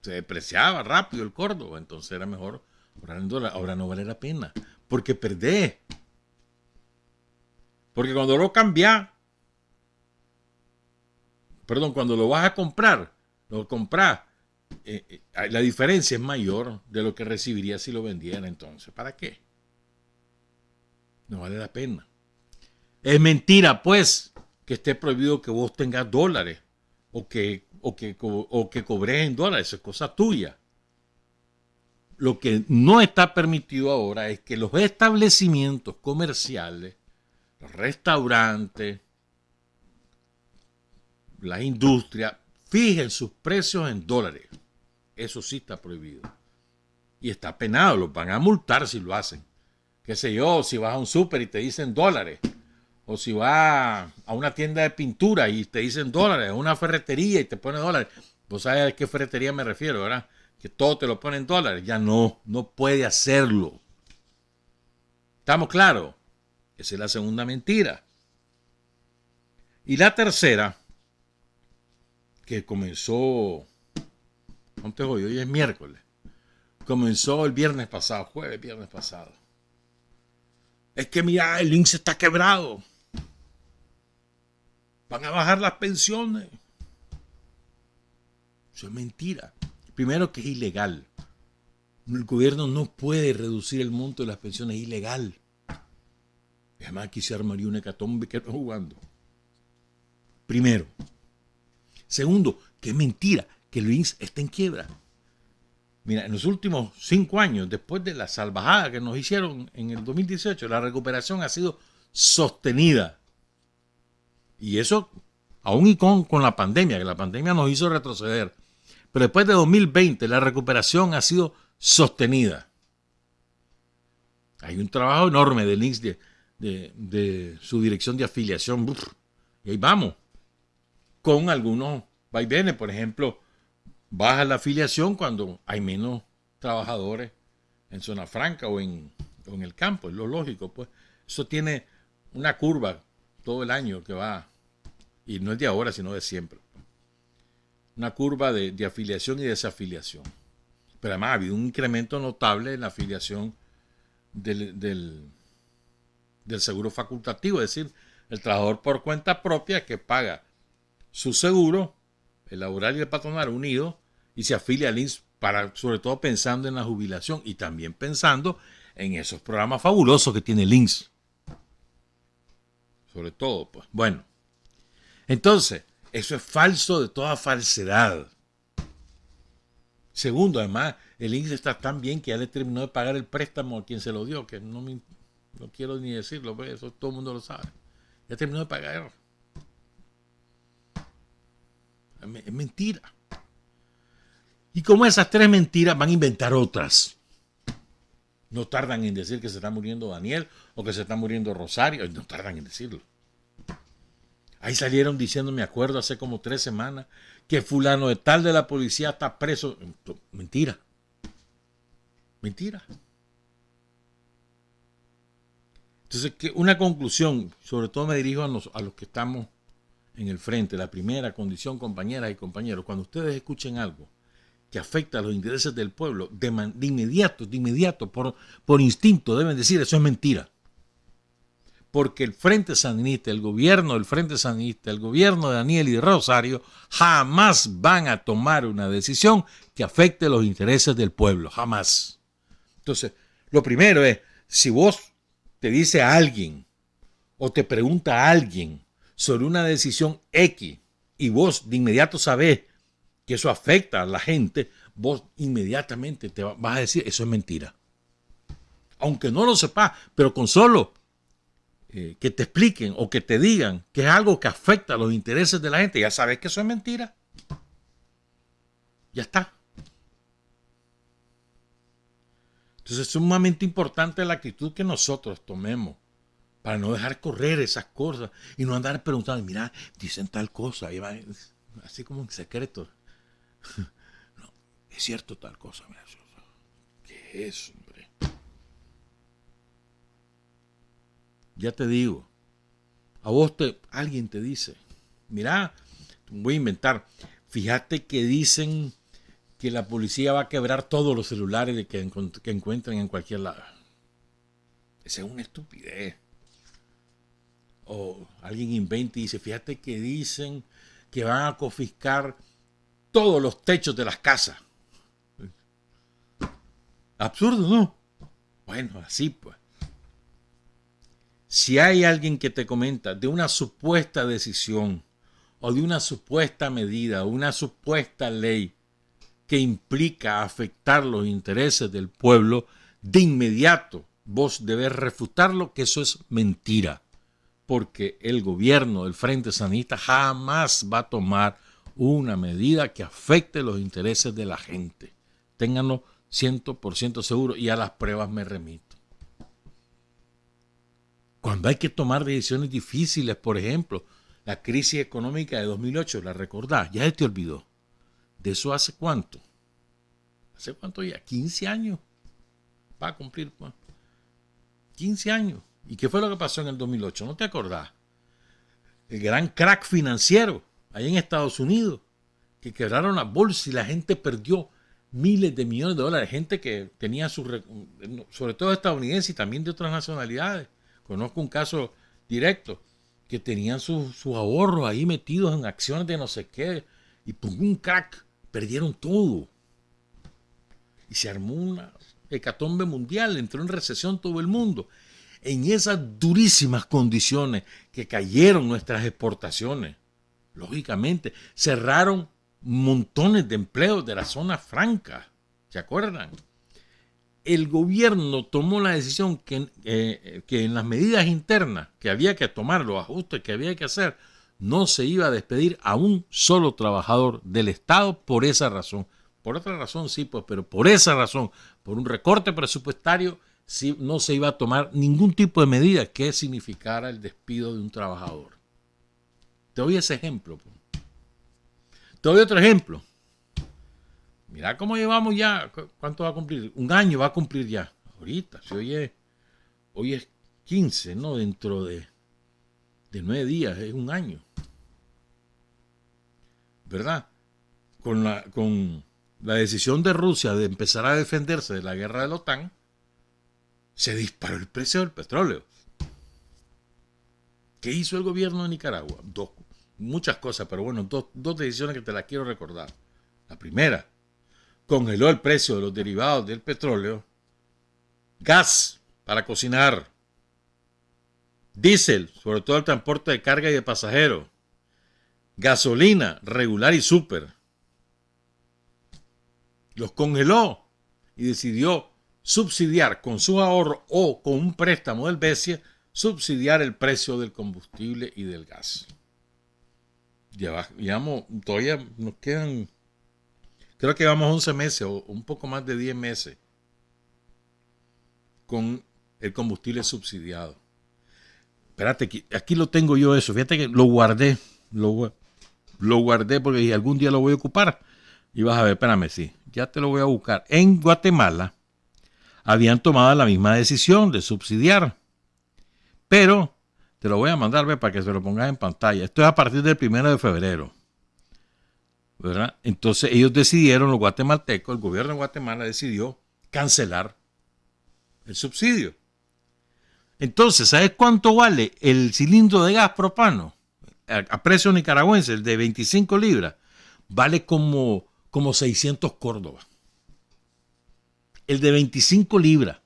se depreciaba rápido el Córdoba, entonces era mejor ahorrar en dólares. Ahora no vale la pena, porque perdés. Porque cuando lo cambias, cuando lo vas a comprar, lo compras, la diferencia es mayor de lo que recibiría si lo vendiera. Entonces, ¿para qué? No vale la pena. Es mentira, pues, que esté prohibido que vos tengas dólares o que cobres en dólares. Eso es cosa tuya. Lo que no está permitido ahora es que los establecimientos comerciales, los restaurantes, las industrias, fijen sus precios en dólares. Eso sí está prohibido. Y está penado, los van a multar si lo hacen. Qué sé yo, si vas a un súper y te dicen dólares. O si vas a una tienda de pintura y te dicen dólares. A una ferretería y te ponen dólares. Vos sabés a qué ferretería me refiero, ¿verdad? Que todo te lo ponen dólares. Ya no puede hacerlo. ¿Estamos claros? Esa es la segunda mentira. Y la tercera, que comenzó, antes hoy es miércoles, comenzó el viernes pasado, viernes pasado. Es que mira, el INSS está quebrado. Van a bajar las pensiones. Eso es mentira. Primero que es ilegal. El gobierno no puede reducir el monto de las pensiones, es ilegal. Además aquí se armaría una hecatombe que no jugando. Primero. Segundo, que es mentira que el INSS está en quiebra. Mira, en los últimos 5 años, después de la salvajada que nos hicieron en el 2018, la recuperación ha sido sostenida. Y eso, aún y con la pandemia, que la pandemia nos hizo retroceder. Pero después de 2020, la recuperación ha sido sostenida. Hay un trabajo enorme del INSS, de su dirección de afiliación. Y ahí vamos. Con algunos vaivenes, por ejemplo, baja la afiliación cuando hay menos trabajadores en zona franca o en el campo, es lo lógico, pues. Eso tiene una curva todo el año que va, y no es de ahora, sino de siempre. Una curva de afiliación y desafiliación. Pero además ha habido un incremento notable en la afiliación del seguro facultativo, es decir, el trabajador por cuenta propia que paga su seguro, el laboral y el patronal unido, y se afilia al INSS sobre todo pensando en la jubilación y también pensando en esos programas fabulosos que tiene Links. Sobre todo, pues. Bueno, entonces, eso es falso de toda falsedad. Segundo, además, el Links está tan bien que ya le terminó de pagar el préstamo a quien se lo dio, que no quiero ni decirlo, pues eso todo el mundo lo sabe. Ya terminó de pagar. Es mentira. Y como esas 3 mentiras, van a inventar otras. No tardan en decir que se está muriendo Daniel o que se está muriendo Rosario. No tardan en decirlo. Ahí salieron diciendo, me acuerdo, hace como 3 semanas, que fulano de tal de la policía está preso. Mentira. Mentira. Entonces, una conclusión, sobre todo me dirijo a los que estamos en el frente. La primera condición, compañeras y compañeros, cuando ustedes escuchen algo que afecta a los intereses del pueblo, de inmediato, por instinto, deben decir, eso es mentira. Porque el Frente Sandinista, el gobierno del Frente Sandinista, el gobierno de Daniel y de Rosario, jamás van a tomar una decisión que afecte los intereses del pueblo, jamás. Entonces, lo primero es, si vos te dice a alguien o te pregunta a alguien sobre una decisión X y vos de inmediato sabés que eso afecta a la gente, vos inmediatamente te vas a decir, eso es mentira. Aunque no lo sepas, pero con solo que te expliquen o que te digan que es algo que afecta a los intereses de la gente, ya sabes que eso es mentira. Ya está. Entonces es sumamente importante la actitud que nosotros tomemos para no dejar correr esas cosas y no andar preguntando, mira, dicen tal cosa, y va, así como en secreto. No, es cierto tal cosa. Mira, ¿qué es, hombre? Ya te digo, a vos alguien te dice, mira, voy a inventar, fíjate que dicen que la policía va a quebrar todos los celulares que encuentren en cualquier lado. Esa es una estupidez. O alguien inventa y dice, fíjate que dicen que van a confiscar todos los techos de las casas. Absurdo, ¿no? Bueno, así pues. Si hay alguien que te comenta de una supuesta decisión o de una supuesta medida o una supuesta ley que implica afectar los intereses del pueblo, de inmediato vos debés refutarlo, que eso es mentira. Porque el gobierno del Frente Sandinista jamás va a tomar una medida que afecte los intereses de la gente. Ténganlo 100% seguro y a las pruebas me remito. Cuando hay que tomar decisiones difíciles, por ejemplo, la crisis económica de 2008, ¿la recordás? Ya se te olvidó. ¿De eso hace cuánto? ¿Hace cuánto ya? 15 años. Va a cumplir 15 años. ¿Y qué fue lo que pasó en el 2008? ¿No te acordás? El gran crack financiero ahí en Estados Unidos, que quebraron la bolsa y la gente perdió miles de millones de dólares. Gente que tenía sobre todo estadounidenses y también de otras nacionalidades. Conozco un caso directo que tenían sus ahorros ahí metidos en acciones de no sé qué y por un crack perdieron todo. Y se armó una hecatombe mundial, entró en recesión todo el mundo. En esas durísimas condiciones que cayeron nuestras exportaciones, lógicamente cerraron montones de empleos de la zona franca. ¿Se acuerdan? El gobierno tomó la decisión que en las medidas internas que había que tomar, los ajustes que había que hacer, no se iba a despedir a un solo trabajador del Estado por esa razón. Por otra razón sí, pues, pero por esa razón, por un recorte presupuestario, sí, no se iba a tomar ningún tipo de medida que significara el despido de un trabajador. Te doy ese ejemplo. Te doy otro ejemplo. Mira cómo llevamos ya, ¿cuánto va a cumplir? 1 año va a cumplir ya. Ahorita, si hoy es 15, ¿no? Dentro de 9 días, es 1 año. ¿Verdad? Con la decisión de Rusia de empezar a defenderse de la guerra de la OTAN, se disparó el precio del petróleo. ¿Qué hizo el gobierno de Nicaragua? Muchas cosas, pero bueno, dos decisiones que te las quiero recordar. La primera, congeló el precio de los derivados del petróleo, gas para cocinar, diésel, sobre todo el transporte de carga y de pasajeros, gasolina regular y súper, los congeló y decidió subsidiar con su ahorro o con un préstamo del BESIE, subsidiar el precio del combustible y del gas. Todavía nos quedan, creo que vamos 11 meses o un poco más de 10 meses con el combustible subsidiado. Espérate, aquí lo tengo yo eso. Fíjate que lo guardé porque algún día lo voy a ocupar. Y vas a ver, espérame, sí, ya te lo voy a buscar. En Guatemala habían tomado la misma decisión de subsidiar. Pero te lo voy a mandar, ve, para que se lo pongas en pantalla. Esto es a partir del 1 de febrero. ¿Verdad? Entonces ellos decidieron, los guatemaltecos, el gobierno de Guatemala decidió cancelar el subsidio. Entonces, ¿sabes cuánto vale el cilindro de gas propano? A precio nicaragüense, el de 25 libras, vale como 600 córdobas. El de 25 libras,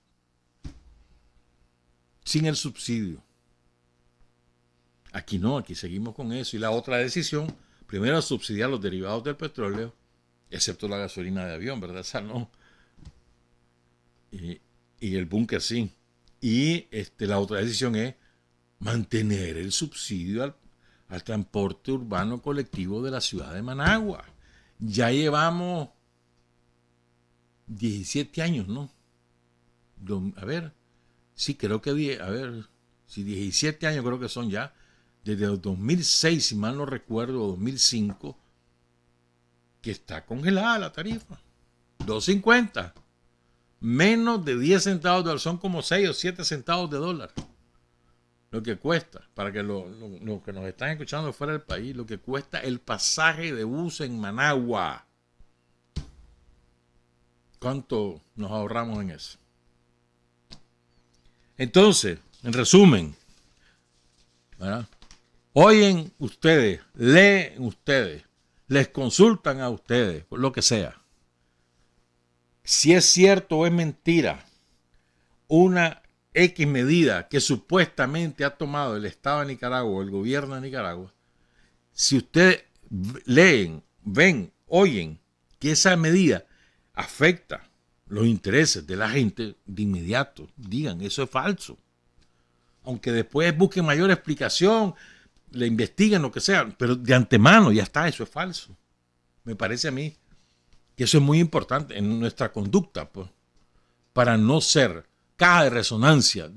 sin el subsidio. Aquí no, aquí seguimos con eso. Y la otra decisión, primero subsidiar los derivados del petróleo, excepto la gasolina de avión, ¿verdad? Esa no. Y el búnker sí. Y la otra decisión es mantener el subsidio al transporte urbano colectivo de la ciudad de Managua. Ya llevamos 17 años, ¿no? A ver, sí, creo que 17 años creo que son ya. Desde el 2006, si mal no recuerdo, 2005, que está congelada la tarifa. 2.50. Menos de 10 centavos de dólar, son como 6 o 7 centavos de dólar. Lo que cuesta, para que los que nos están escuchando fuera del país, lo que cuesta el pasaje de bus en Managua. ¿Cuánto nos ahorramos en eso? Entonces, en resumen, ¿verdad? Oyen ustedes, leen ustedes, les consultan a ustedes, por lo que sea. Si es cierto o es mentira una X medida que supuestamente ha tomado el Estado de Nicaragua o el gobierno de Nicaragua, si ustedes leen, ven, oyen que esa medida afecta los intereses de la gente, de inmediato digan, eso es falso. Aunque después busquen mayor explicación, le investiguen lo que sea, pero de antemano ya está, eso es falso. Me parece a mí que eso es muy importante en nuestra conducta, pues, para no ser caja de resonancia,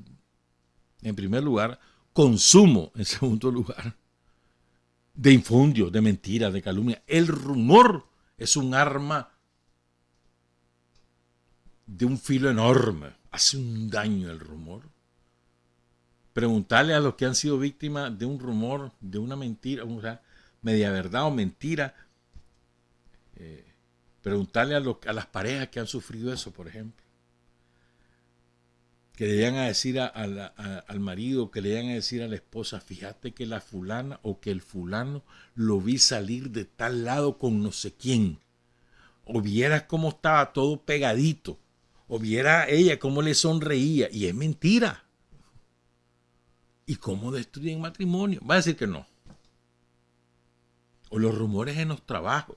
en primer lugar, consumo, en segundo lugar, de infundios, de mentiras, de calumnia. El rumor es un arma de un filo enorme. Hace un daño el rumor. Preguntarle a los que han sido víctimas de un rumor, de una mentira, o sea, media verdad o mentira. Preguntarle a las parejas que han sufrido eso, por ejemplo. Que le llegan a decir al marido, que le llegan a decir a la esposa, fíjate que la fulana o que el fulano lo vi salir de tal lado con no sé quién. O vieras cómo estaba todo pegadito. O viera ella cómo le sonreía. Y es mentira. ¿Y cómo destruyen matrimonio? Va a decir que no. O los rumores en los trabajos.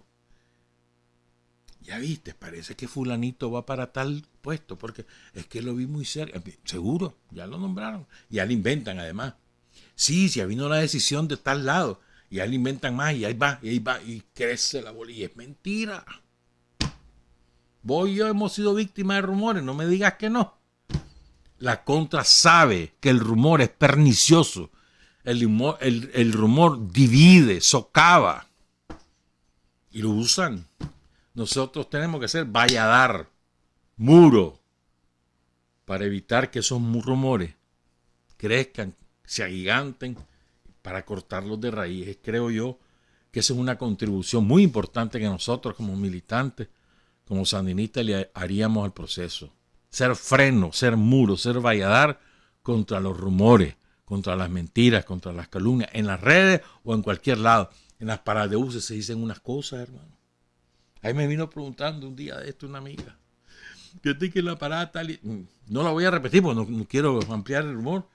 Ya viste, parece que fulanito va para tal puesto, porque es que lo vi muy cerca. Seguro, ya lo nombraron. Ya le inventan además. Sí, ya vino la decisión de tal lado. Y ya le inventan más y ahí va, y crece la bola. Y es mentira. Vos y yo hemos sido víctimas de rumores, no me digas que no. La contra sabe que el rumor es pernicioso. El rumor divide, socava. Y lo usan. Nosotros tenemos que ser valladar, muro, para evitar que esos rumores crezcan, se agiganten, para cortarlos de raíces. Creo yo que esa es una contribución muy importante que nosotros como militantes, como sandinistas, le haríamos al proceso. Ser freno, ser muro, ser valladar contra los rumores, contra las mentiras, contra las calumnias, en las redes o en cualquier lado. En las paradas de buses se dicen unas cosas, hermano. Ahí me vino preguntando un día de esto una amiga. Fíjate que la parada tal y... No la voy a repetir porque no quiero ampliar el humor.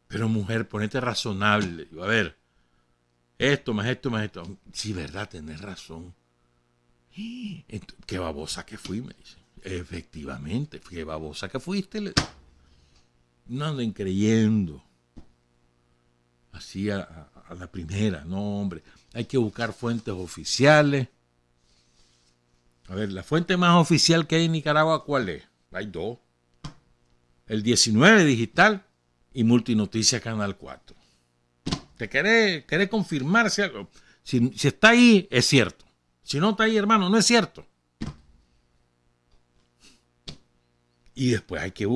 Pero mujer, ponete razonable. Digo, a ver, esto más esto más esto. Sí, verdad, tenés razón. Qué babosa que fui, me dice. Efectivamente, qué babosa que fuiste. No anden creyendo. Así a la primera, no, hombre. Hay que buscar fuentes oficiales. A ver, la fuente más oficial que hay en Nicaragua, ¿cuál es? Hay dos. El 19 Digital y Multinoticias Canal 4. ¿Te querés confirmarse algo? Si está ahí, es cierto. Si no está ahí, hermano, no es cierto. Y después hay que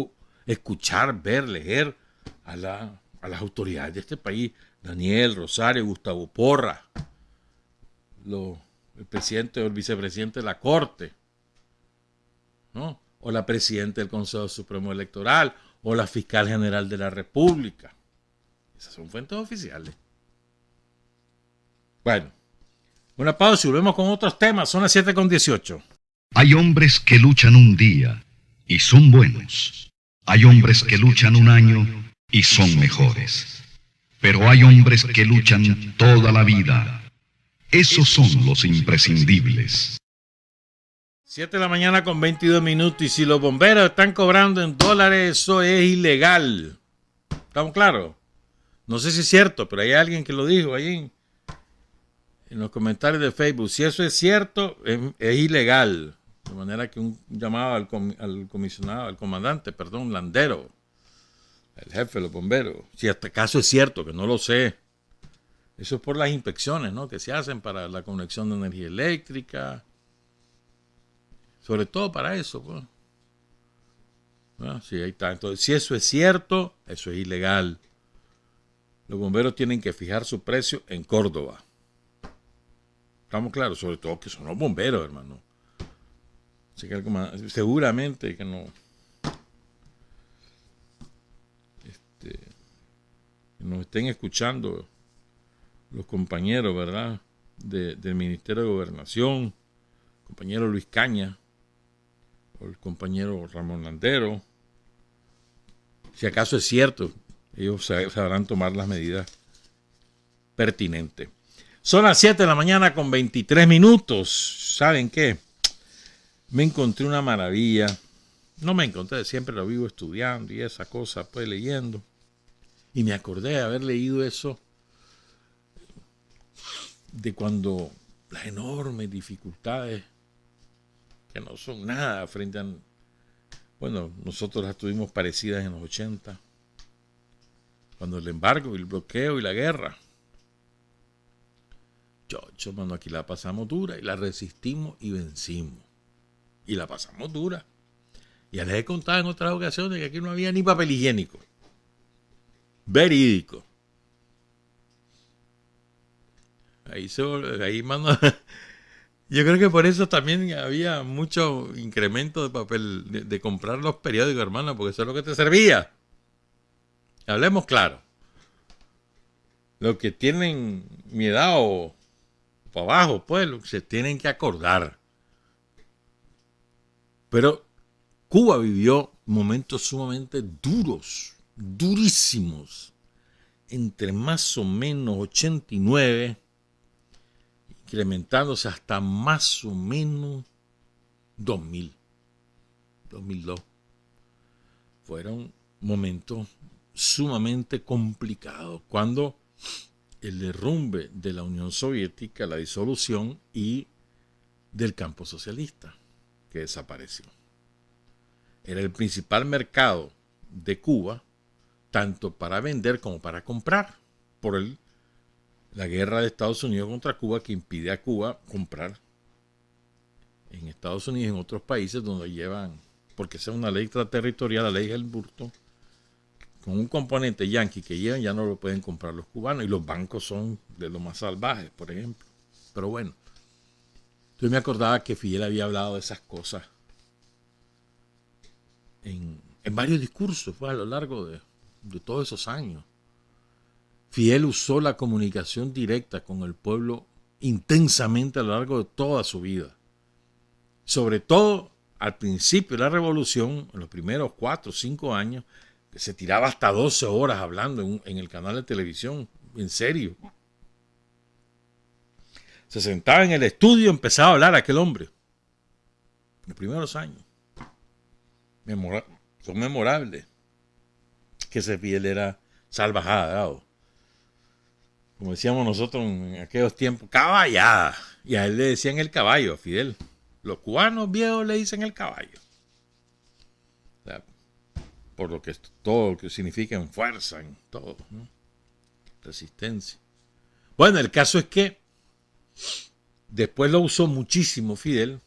escuchar, ver, leer a las autoridades de este país. Daniel, Rosario, Gustavo Porra, el presidente o el vicepresidente de la Corte, ¿no? O la presidenta del Consejo Supremo Electoral, o la fiscal general de la República. Esas son fuentes oficiales. Bueno, una pausa y volvemos con otros temas. Son las 7:18. Hay hombres que luchan un día y son buenos. Hay hombres que luchan un año y son mejores. Pero hay hombres que luchan toda la vida. Esos son los imprescindibles. 7 de la mañana con 22 minutos. Y si los bomberos están cobrando en dólares, eso es ilegal. ¿Estamos claros? No sé si es cierto, pero hay alguien que lo dijo ahí en los comentarios de Facebook. Si eso es cierto, es ilegal. De manera que un llamado al comisionado, al comandante, Landero, el jefe de los bomberos. Si hasta acaso es cierto, que no lo sé. Eso es por las inspecciones, ¿no?, que se hacen para la conexión de energía eléctrica. Sobre todo para eso, pues. ¿No? Sí, ahí está. Entonces, si eso es cierto, eso es ilegal. Los bomberos tienen que fijar su precio en Córdoba. Estamos claros, sobre todo que son los bomberos, hermano. Así que seguramente que no. Que nos estén escuchando los compañeros, ¿verdad?, del Ministerio de Gobernación, el compañero Luis Caña, o el compañero Ramón Landero. Si acaso es cierto, ellos sabrán tomar las medidas pertinentes. Son las 7 de la mañana con 23 minutos. ¿Saben qué? Me encontré una maravilla. No me encontré, siempre lo vivo estudiando y esa cosa, pues leyendo. Y me acordé de haber leído eso de cuando las enormes dificultades, que no son nada frente a... Bueno, nosotros las tuvimos parecidas en los 80, cuando el embargo, el bloqueo y la guerra. Mano, aquí la pasamos dura y la resistimos y vencimos. Y la pasamos dura. Ya les he contado en otras ocasiones que aquí no había ni papel higiénico. Verídico. Ahí, mano. Yo creo que por eso también había mucho incremento de papel, de comprar los periódicos, hermano, porque eso es lo que te servía. Hablemos claro. Los que tienen mi edad o para abajo, pues, se tienen que acordar. Pero Cuba vivió momentos sumamente duros, durísimos, entre más o menos 89, incrementándose hasta más o menos 2002. Fueron momentos sumamente complicados, cuando el derrumbe de la Unión Soviética, la disolución y del campo socialista, que desapareció. Era el principal mercado de Cuba, tanto para vender como para comprar, por la guerra de Estados Unidos contra Cuba, que impide a Cuba comprar en Estados Unidos y en otros países donde llevan, porque esa es una ley extraterritorial, la ley Helmburto, con un componente yanqui que llevan, ya no lo pueden comprar los cubanos, y los bancos son de los más salvajes, por ejemplo. Pero bueno, yo me acordaba que Fidel había hablado de esas cosas en varios discursos, pues, a lo largo de todos esos años. Fidel usó la comunicación directa con el pueblo intensamente a lo largo de toda su vida. sobre todo al principio de la revolución, en los primeros 4 o 5 años, que se tiraba hasta 12 horas hablando en el canal de televisión, en serio. Se sentaba en el estudio y empezaba a hablar aquel hombre. En los primeros años. Son memorables. Que ese Fidel era salvajada, como decíamos nosotros en aquellos tiempos, caballada. Y a él le decían el caballo, a Fidel. Los cubanos viejos le dicen el caballo. O sea, por lo que todo lo que significa en fuerza, en todo, ¿no? Resistencia. Bueno, el caso es que después lo usó muchísimo Fidel.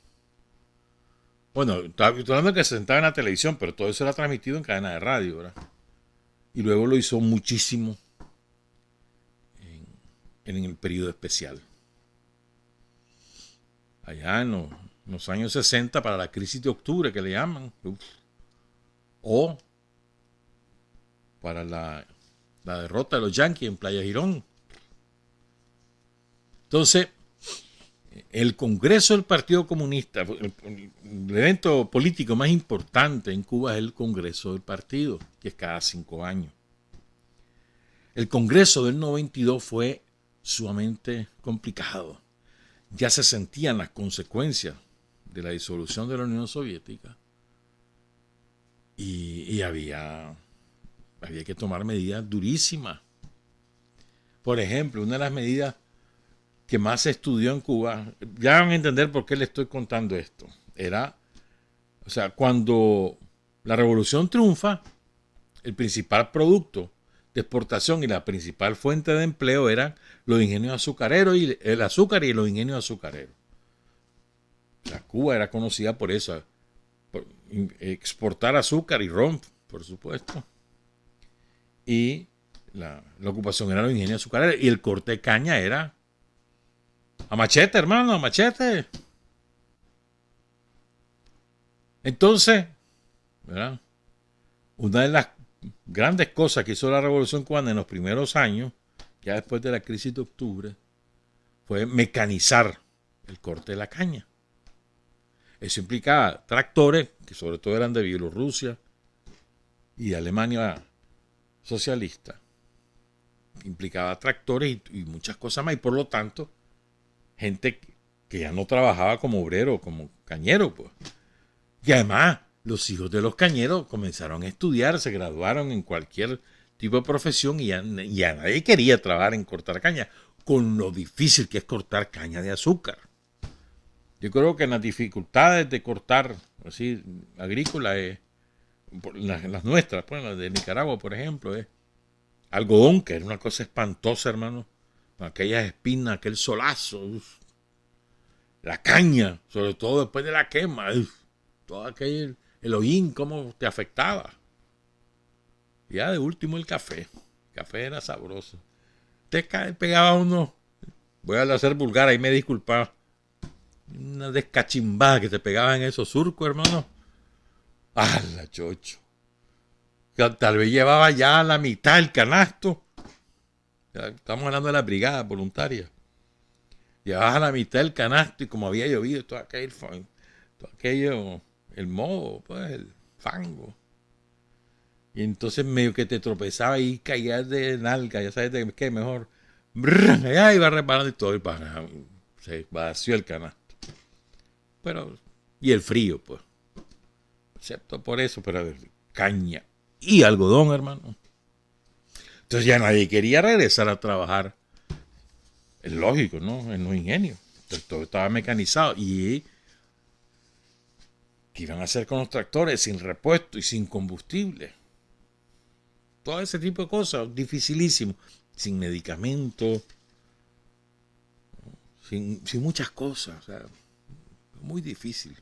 Bueno, estoy hablando que se sentaba en la televisión, pero todo eso era transmitido en cadena de radio, ¿verdad? Y luego lo hizo muchísimo en el periodo especial. Allá en los años 60, para la crisis de octubre, que le llaman. O para la derrota de los Yankees en Playa Girón. Entonces, el Congreso del Partido Comunista, el evento político más importante en Cuba es el Congreso del Partido, que es cada 5 años. El Congreso del 92 fue sumamente complicado. Ya se sentían las consecuencias de la disolución de la Unión Soviética y había que tomar medidas durísimas. Por ejemplo, una de las medidas que más se estudió en Cuba, ya van a entender por qué le estoy contando esto, cuando la revolución triunfa, el principal producto de exportación y la principal fuente de empleo eran los ingenios azucareros y el azúcar y los ingenios azucareros. O sea, Cuba era conocida por eso, por exportar azúcar y ron, por supuesto. Y la ocupación era los ingenios azucareros y el corte de caña era a machete, hermano, a machete. Entonces, ¿verdad? Una de las grandes cosas que hizo la Revolución Cubana en los primeros años, ya después de la crisis de octubre, fue mecanizar el corte de la caña. Eso implicaba tractores, que sobre todo eran de Bielorrusia y de Alemania socialista. Implicaba tractores y muchas cosas más, y por lo tanto, gente que ya no trabajaba como obrero, como cañero, pues. Y además, los hijos de los cañeros comenzaron a estudiar, se graduaron en cualquier tipo de profesión y ya nadie quería trabajar en cortar caña, con lo difícil que es cortar caña de azúcar. Yo creo que en las dificultades de cortar así agrícola, las nuestras, pues, las de Nicaragua, por ejemplo, es algodón, que era una cosa espantosa, hermano, con aquellas espinas, aquel solazo, la caña, sobre todo después de la quema, todo aquel, el hollín, cómo te afectaba. Ya de último el café. El café era sabroso. Te pegaba uno, voy a hacer vulgar, ahí me disculpaba, una descachimbada que te pegaba en esos surcos, hermano. ¡Hala, chocho! Tal vez llevaba ya la mitad del canasto. Ya estamos hablando de la brigada voluntaria. Llevaba la mitad del canasto y como había llovido, todo aquello, el moho, pues, el fango. Y entonces medio que te tropezaba y caías de nalga, ya sabes de qué mejor. Ya iba reparando y todo, y se vació el canasto. Pero, y el frío, pues. Excepto por eso, pero caña y algodón, hermano. Entonces ya nadie quería regresar a trabajar. Es lógico, ¿no? En los ingenios. Entonces, todo estaba mecanizado. Y ¿qué iban a hacer con los tractores sin repuesto y sin combustible? Todo ese tipo de cosas, dificilísimo. Sin medicamentos, sin muchas cosas. O sea, muy difícil.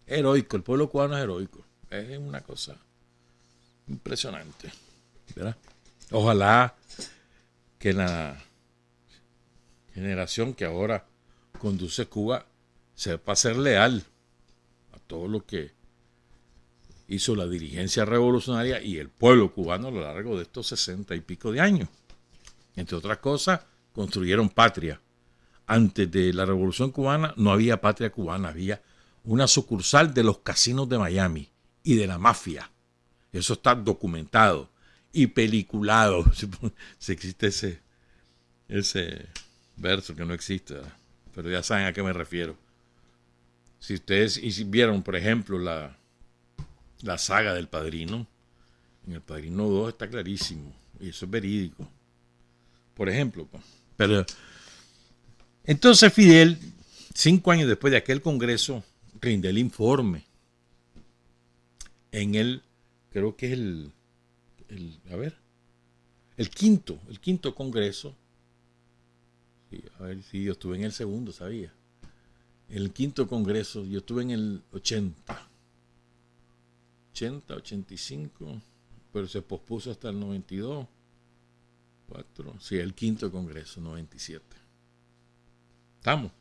Heroico, el pueblo cubano es heroico. Es una cosa impresionante, ¿verdad? Ojalá que la generación que ahora conduce Cuba sepa ser leal a todo lo que hizo la dirigencia revolucionaria y el pueblo cubano a lo largo de estos 60 y pico de años. Entre otras cosas, construyeron patria. Antes de la Revolución Cubana no había patria cubana, había una sucursal de los casinos de Miami y de la mafia. Eso está documentado y peliculado. Si existe ese verso que no existe, ¿verdad? Pero ya saben a qué me refiero. Si ustedes vieron, por ejemplo, la saga del Padrino, en El Padrino 2 está clarísimo, y eso es verídico. Por ejemplo, pero entonces Fidel, 5 años después de aquel congreso, rinde el informe en creo que es el quinto congreso. Sí, a ver si yo estuve en el segundo, sabía. El quinto congreso, yo estuve en el 85, pero se pospuso hasta el 92. Sí, el quinto congreso, 97. ¿Estamos?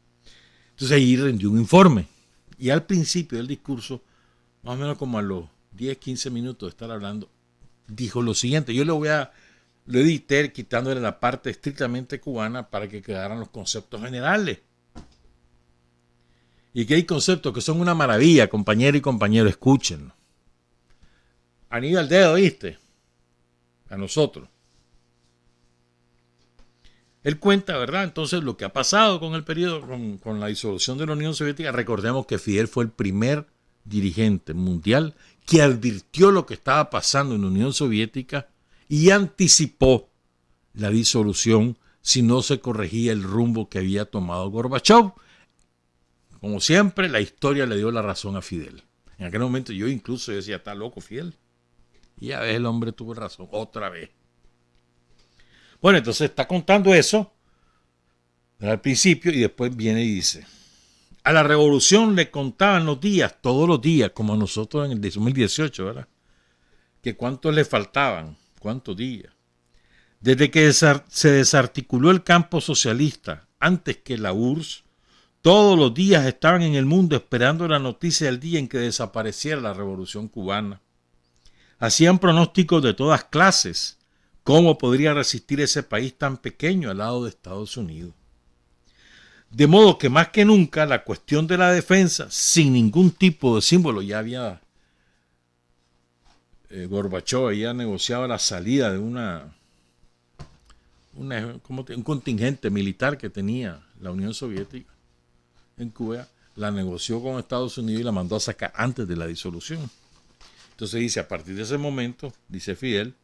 Entonces ahí rendió un informe. Y al principio del discurso, más o menos como a los 10, 15 minutos de estar hablando, dijo lo siguiente. Yo lo edité quitándole la parte estrictamente cubana para que quedaran los conceptos generales. Y que hay conceptos que son una maravilla, compañero y compañero, escúchenlo. Aníbal Dedo, ¿viste? A nosotros. Él cuenta, ¿verdad? Entonces, lo que ha pasado con el periodo, con la disolución de la Unión Soviética. Recordemos que Fidel fue el primer dirigente mundial que advirtió lo que estaba pasando en la Unión Soviética y anticipó la disolución si no se corregía el rumbo que había tomado Gorbachov. Como siempre, la historia le dio la razón a Fidel. En aquel momento yo incluso decía, está loco Fidel. Y a veces el hombre tuvo razón, otra vez. Bueno, entonces está contando eso al principio y después viene y dice, a la revolución le contaban los días, todos los días, como a nosotros en el 2018, ¿verdad? Que cuántos le faltaban, cuántos días. Desde que se desarticuló el campo socialista, antes que la URSS, todos los días estaban en el mundo esperando la noticia del día en que desapareciera la revolución cubana. Hacían pronósticos de todas clases. ¿Cómo podría resistir ese país tan pequeño al lado de Estados Unidos? De modo que más que nunca la cuestión de la defensa, sin ningún tipo de símbolo, ya había Gorbachov ya negociaba la salida de un contingente militar que tenía la Unión Soviética en Cuba, la negoció con Estados Unidos y la mandó a sacar antes de la disolución. Entonces dice, a partir de ese momento, dice Fidel,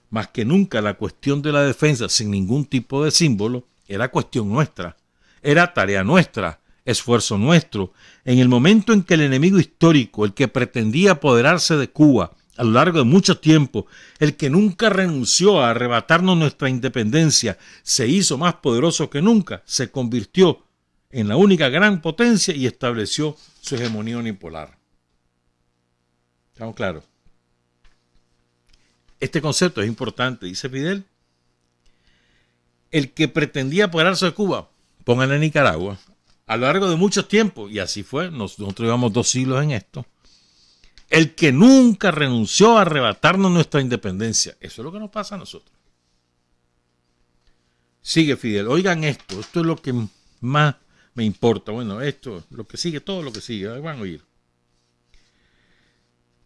más que nunca la cuestión de la defensa sin ningún tipo de símbolo era cuestión nuestra, era tarea nuestra, esfuerzo nuestro. En el momento en que el enemigo histórico, el que pretendía apoderarse de Cuba a lo largo de mucho tiempo, el que nunca renunció a arrebatarnos nuestra independencia, se hizo más poderoso que nunca, se convirtió en la única gran potencia y estableció su hegemonía unipolar. ¿Estamos claros? Este concepto es importante, dice Fidel. El que pretendía apoderarse de Cuba, pónganle a Nicaragua, a lo largo de mucho tiempo, y así fue, nosotros llevamos 2 siglos en esto, el que nunca renunció a arrebatarnos nuestra independencia. Eso es lo que nos pasa a nosotros. Sigue Fidel, oigan esto es lo que más me importa. Bueno, esto, lo que sigue, todo lo que sigue, van a oír.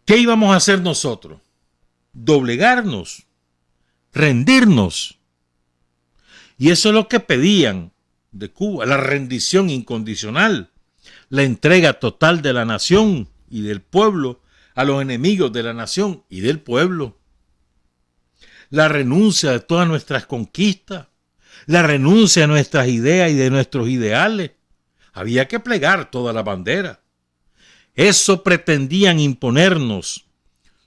¿Qué íbamos a hacer nosotros? Doblegarnos, rendirnos. Y eso es lo que pedían de Cuba, la rendición incondicional, la entrega total de la nación y del pueblo a los enemigos de la nación y del pueblo, la renuncia de todas nuestras conquistas, la renuncia a nuestras ideas y de nuestros ideales. Había que plegar toda la bandera. Eso pretendían imponernos,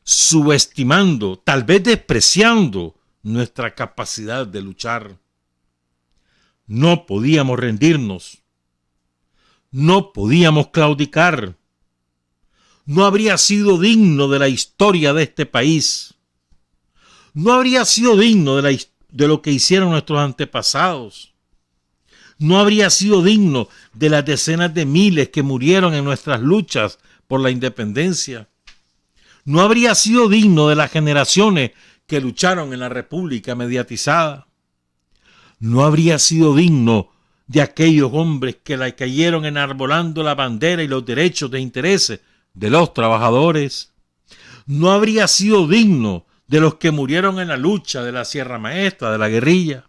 subestimando, tal vez despreciando nuestra capacidad de luchar. No podíamos rendirnos, no podíamos claudicar. No habría sido digno de la historia de este país. No habría sido digno de lo que hicieron nuestros antepasados. No habría sido digno de las decenas de miles que murieron en nuestras luchas por la independencia. No habría sido digno de las generaciones que lucharon en la República mediatizada. No habría sido digno de aquellos hombres que la cayeron enarbolando la bandera y los derechos e intereses de los trabajadores. No habría sido digno de los que murieron en la lucha de la Sierra Maestra, de la guerrilla.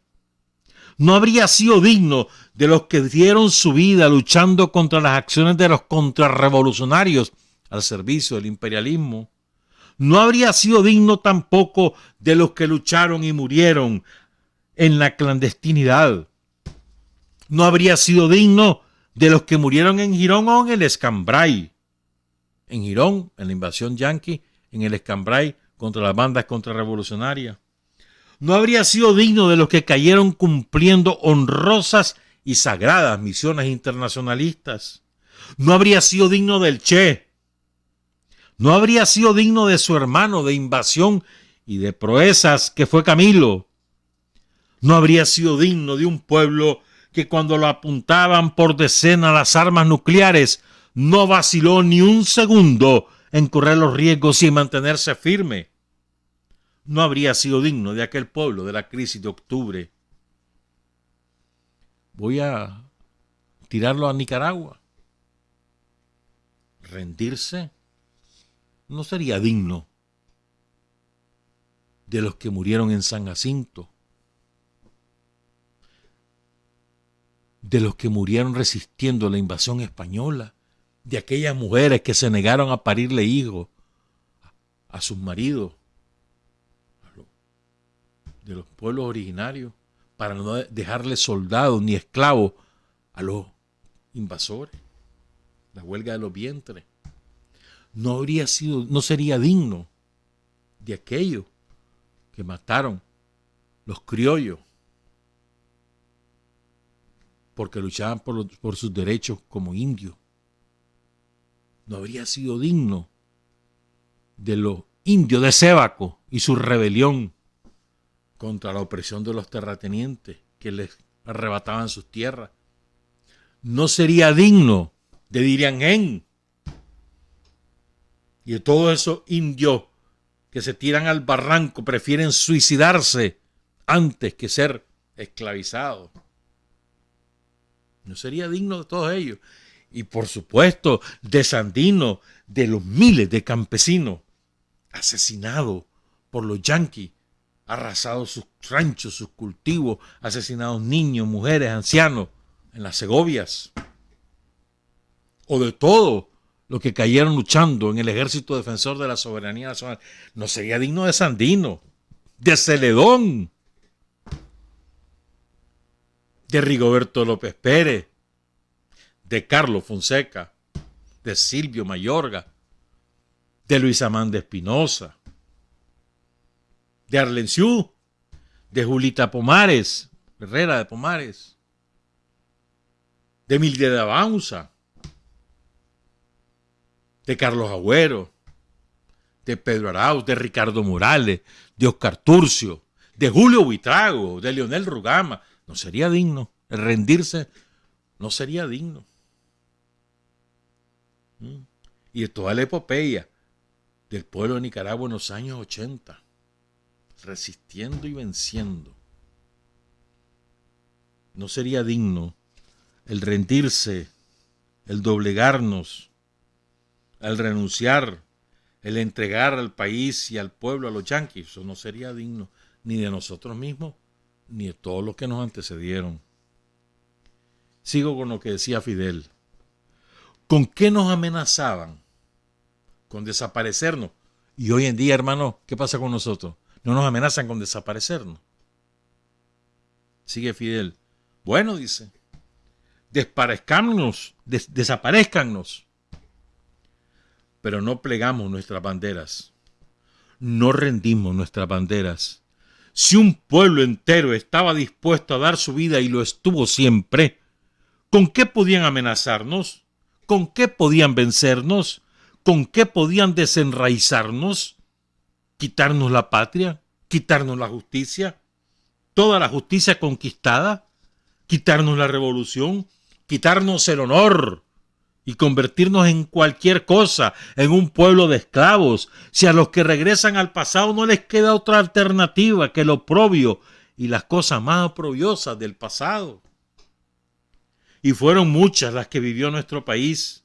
No habría sido digno de los que dieron su vida luchando contra las acciones de los contrarrevolucionarios al servicio del imperialismo. No habría sido digno tampoco de los que lucharon y murieron en la clandestinidad. No habría sido digno de los que murieron en Girón o en el Escambray. En Girón, en la invasión yanqui, en el Escambray, contra las bandas contrarrevolucionarias. No habría sido digno de los que cayeron cumpliendo honrosas y sagradas misiones internacionalistas. No habría sido digno del Che. No habría sido digno de su hermano de invasión y de proezas que fue Camilo. No habría sido digno de un pueblo que cuando lo apuntaban por decena las armas nucleares no vaciló ni un segundo en correr los riesgos y en mantenerse firme. No habría sido digno de aquel pueblo de la crisis de octubre. Voy a tirarlo a Nicaragua. Rendirse no sería digno de los que murieron en San Jacinto, de los que murieron resistiendo la invasión española, de aquellas mujeres que se negaron a parirle hijos a sus maridos, de los pueblos originarios, para no dejarle soldados ni esclavos a los invasores. La huelga de los vientres. No sería digno de aquellos que mataron los criollos porque luchaban por sus derechos como indios. No habría sido digno de los indios de Sébaco y su rebelión contra la opresión de los terratenientes que les arrebataban sus tierras. No sería digno de Diriangén y de todos esos indios que se tiran al barranco, prefieren suicidarse antes que ser esclavizados. No sería digno de todos ellos. Y por supuesto de Sandino, de los miles de campesinos asesinados por los yanquis, arrasados sus ranchos, sus cultivos, asesinados niños, mujeres, ancianos en las Segovias. O de todo lo que cayeron luchando en el ejército defensor de la soberanía nacional. No sería digno de Sandino, de Celedón, de Rigoberto López Pérez, de Carlos Fonseca, de Silvio Mayorga, de Luis Amán de Espinosa, de Arlenciú, de Julita Pomares, Herrera de Pomares, de Milde de Abaunza, de Carlos Agüero, de Pedro Arauz, de Ricardo Morales, de Oscar Turcio, de Julio Buitrago, de Leonel Rugama. No sería digno. El rendirse no sería digno. Y de toda la epopeya del pueblo de Nicaragua en los años 80, resistiendo y venciendo. No sería digno el rendirse, el doblegarnos, el renunciar, el entregar al país y al pueblo a los yanquis. Eso no sería digno ni de nosotros mismos, ni de todos los que nos antecedieron. Sigo con lo que decía Fidel. ¿Con qué nos amenazaban? Con desaparecernos. Y hoy en día, hermano, ¿qué pasa con nosotros? No nos amenazan con desaparecernos. Sigue Fidel. Bueno, dice, desaparezcámonos, desaparezcannos. Pero no plegamos nuestras banderas. No rendimos nuestras banderas. Si un pueblo entero estaba dispuesto a dar su vida y lo estuvo siempre, ¿con qué podían amenazarnos? ¿Con qué podían vencernos? ¿Con qué podían desenraizarnos? ¿Quitarnos la patria? ¿Quitarnos la justicia? ¿Toda la justicia conquistada? ¿Quitarnos la revolución? ¿Quitarnos el honor? Y convertirnos en cualquier cosa, en un pueblo de esclavos, si a los que regresan al pasado no les queda otra alternativa que el oprobio y las cosas más oprobiosas del pasado. Y fueron muchas las que vivió nuestro país.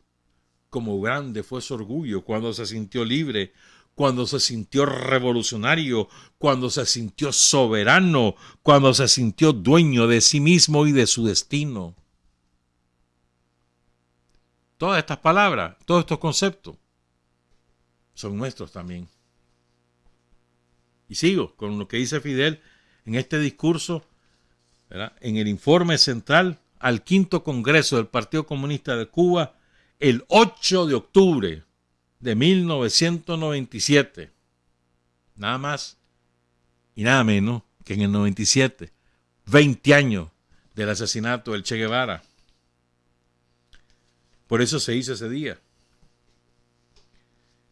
Como grande fue su orgullo cuando se sintió libre, cuando se sintió revolucionario, cuando se sintió soberano, cuando se sintió dueño de sí mismo y de su destino. Todas estas palabras, todos estos conceptos son nuestros también. Y sigo con lo que dice Fidel en este discurso, ¿verdad?, en el informe central al 5º Congreso del Partido Comunista de Cuba, el 8 de octubre de 1997. Nada más y nada menos que en el 97, 20 años del asesinato del Che Guevara. Por eso se hizo ese día.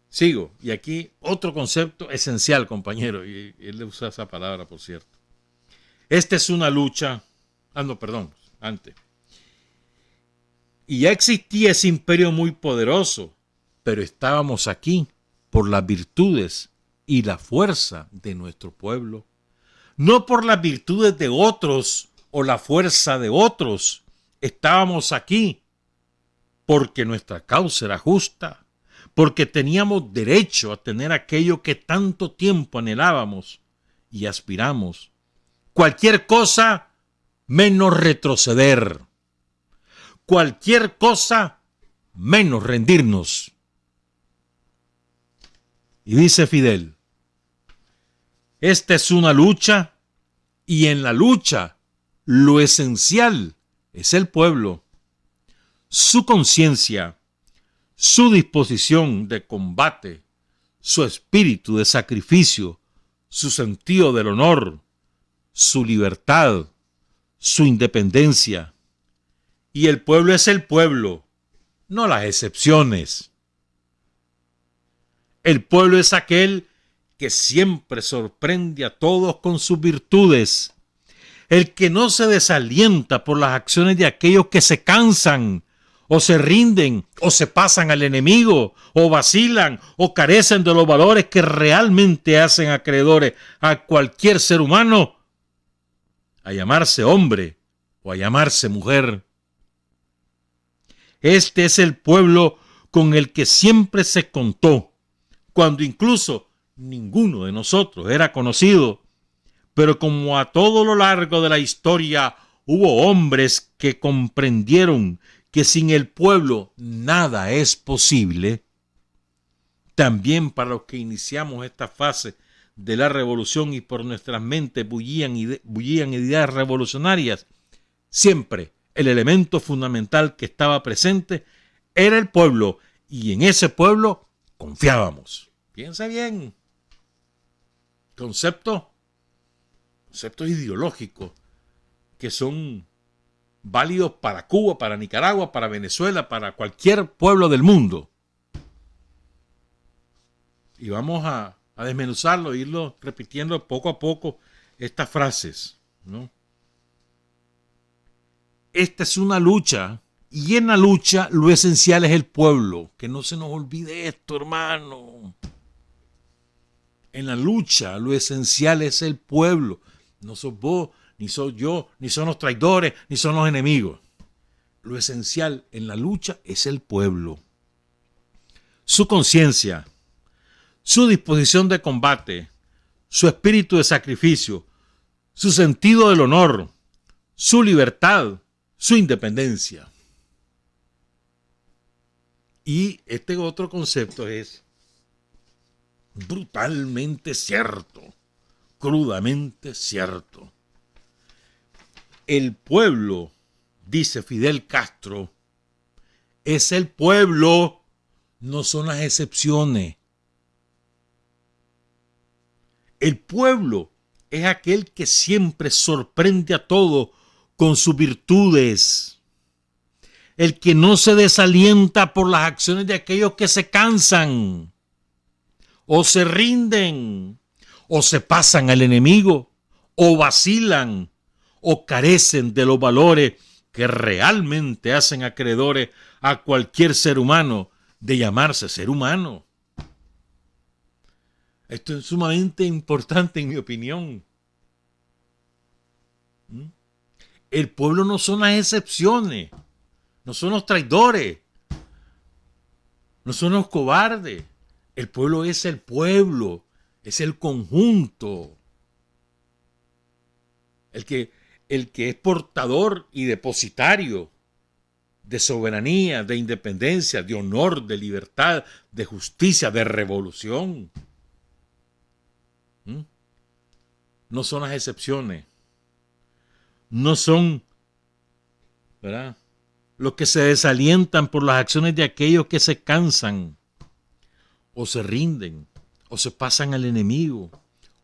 Sigo, y aquí otro concepto esencial, compañero, y él usa esa palabra, por cierto. Esta es una lucha, antes. Y ya existía ese imperio muy poderoso, pero estábamos aquí por las virtudes y la fuerza de nuestro pueblo, no por las virtudes de otros o la fuerza de otros. Estábamos aquí porque nuestra causa era justa, porque teníamos derecho a tener aquello que tanto tiempo anhelábamos y aspiramos. Cualquier cosa menos retroceder. Cualquier cosa menos rendirnos. Y dice Fidel, esta es una lucha y en la lucha lo esencial es el pueblo, su conciencia, su disposición de combate, su espíritu de sacrificio, su sentido del honor, su libertad, su independencia. Y el pueblo es el pueblo, no las excepciones. El pueblo es aquel que siempre sorprende a todos con sus virtudes, el que no se desalienta por las acciones de aquellos que se cansan, o se rinden, o se pasan al enemigo, o vacilan, o carecen de los valores que realmente hacen acreedores a cualquier ser humano a llamarse hombre o a llamarse mujer. Este es el pueblo con el que siempre se contó, cuando incluso ninguno de nosotros era conocido, pero como a todo lo largo de la historia hubo hombres que comprendieron que sin el pueblo nada es posible, también para los que iniciamos esta fase de la revolución y por nuestras mentes bullían ideas revolucionarias, siempre el elemento fundamental que estaba presente era el pueblo, y en ese pueblo confiábamos. Piensa bien. Conceptos ideológicos que son válidos para Cuba, para Nicaragua, para Venezuela, para cualquier pueblo del mundo. Y vamos a desmenuzarlo, irlo repitiendo poco a poco estas frases, ¿no? Esta es una lucha, y en la lucha lo esencial es el pueblo. Que no se nos olvide esto, hermano. En la lucha lo esencial es el pueblo. No sos vos, ni soy yo, ni son los traidores, ni son los enemigos. Lo esencial en la lucha es el pueblo. Su conciencia, su disposición de combate, su espíritu de sacrificio, su sentido del honor, su libertad, su independencia. Y este otro concepto es brutalmente cierto, crudamente cierto. El pueblo, dice Fidel Castro, es el pueblo, no son las excepciones. El pueblo es aquel que siempre sorprende a todos con sus virtudes. El que no se desalienta por las acciones de aquellos que se cansan, o se rinden, o se pasan al enemigo, o vacilan, o carecen de los valores que realmente hacen acreedores a cualquier ser humano de llamarse ser humano. Esto es sumamente importante en mi opinión. El pueblo no son las excepciones. no son los traidores, no son los cobardes. El pueblo, es el conjunto. El que es portador y depositario de soberanía, de independencia, de honor, de libertad, de justicia, de revolución. No son las excepciones. No son, ¿verdad?, los que se desalientan por las acciones de aquellos que se cansan, o se rinden, o se pasan al enemigo,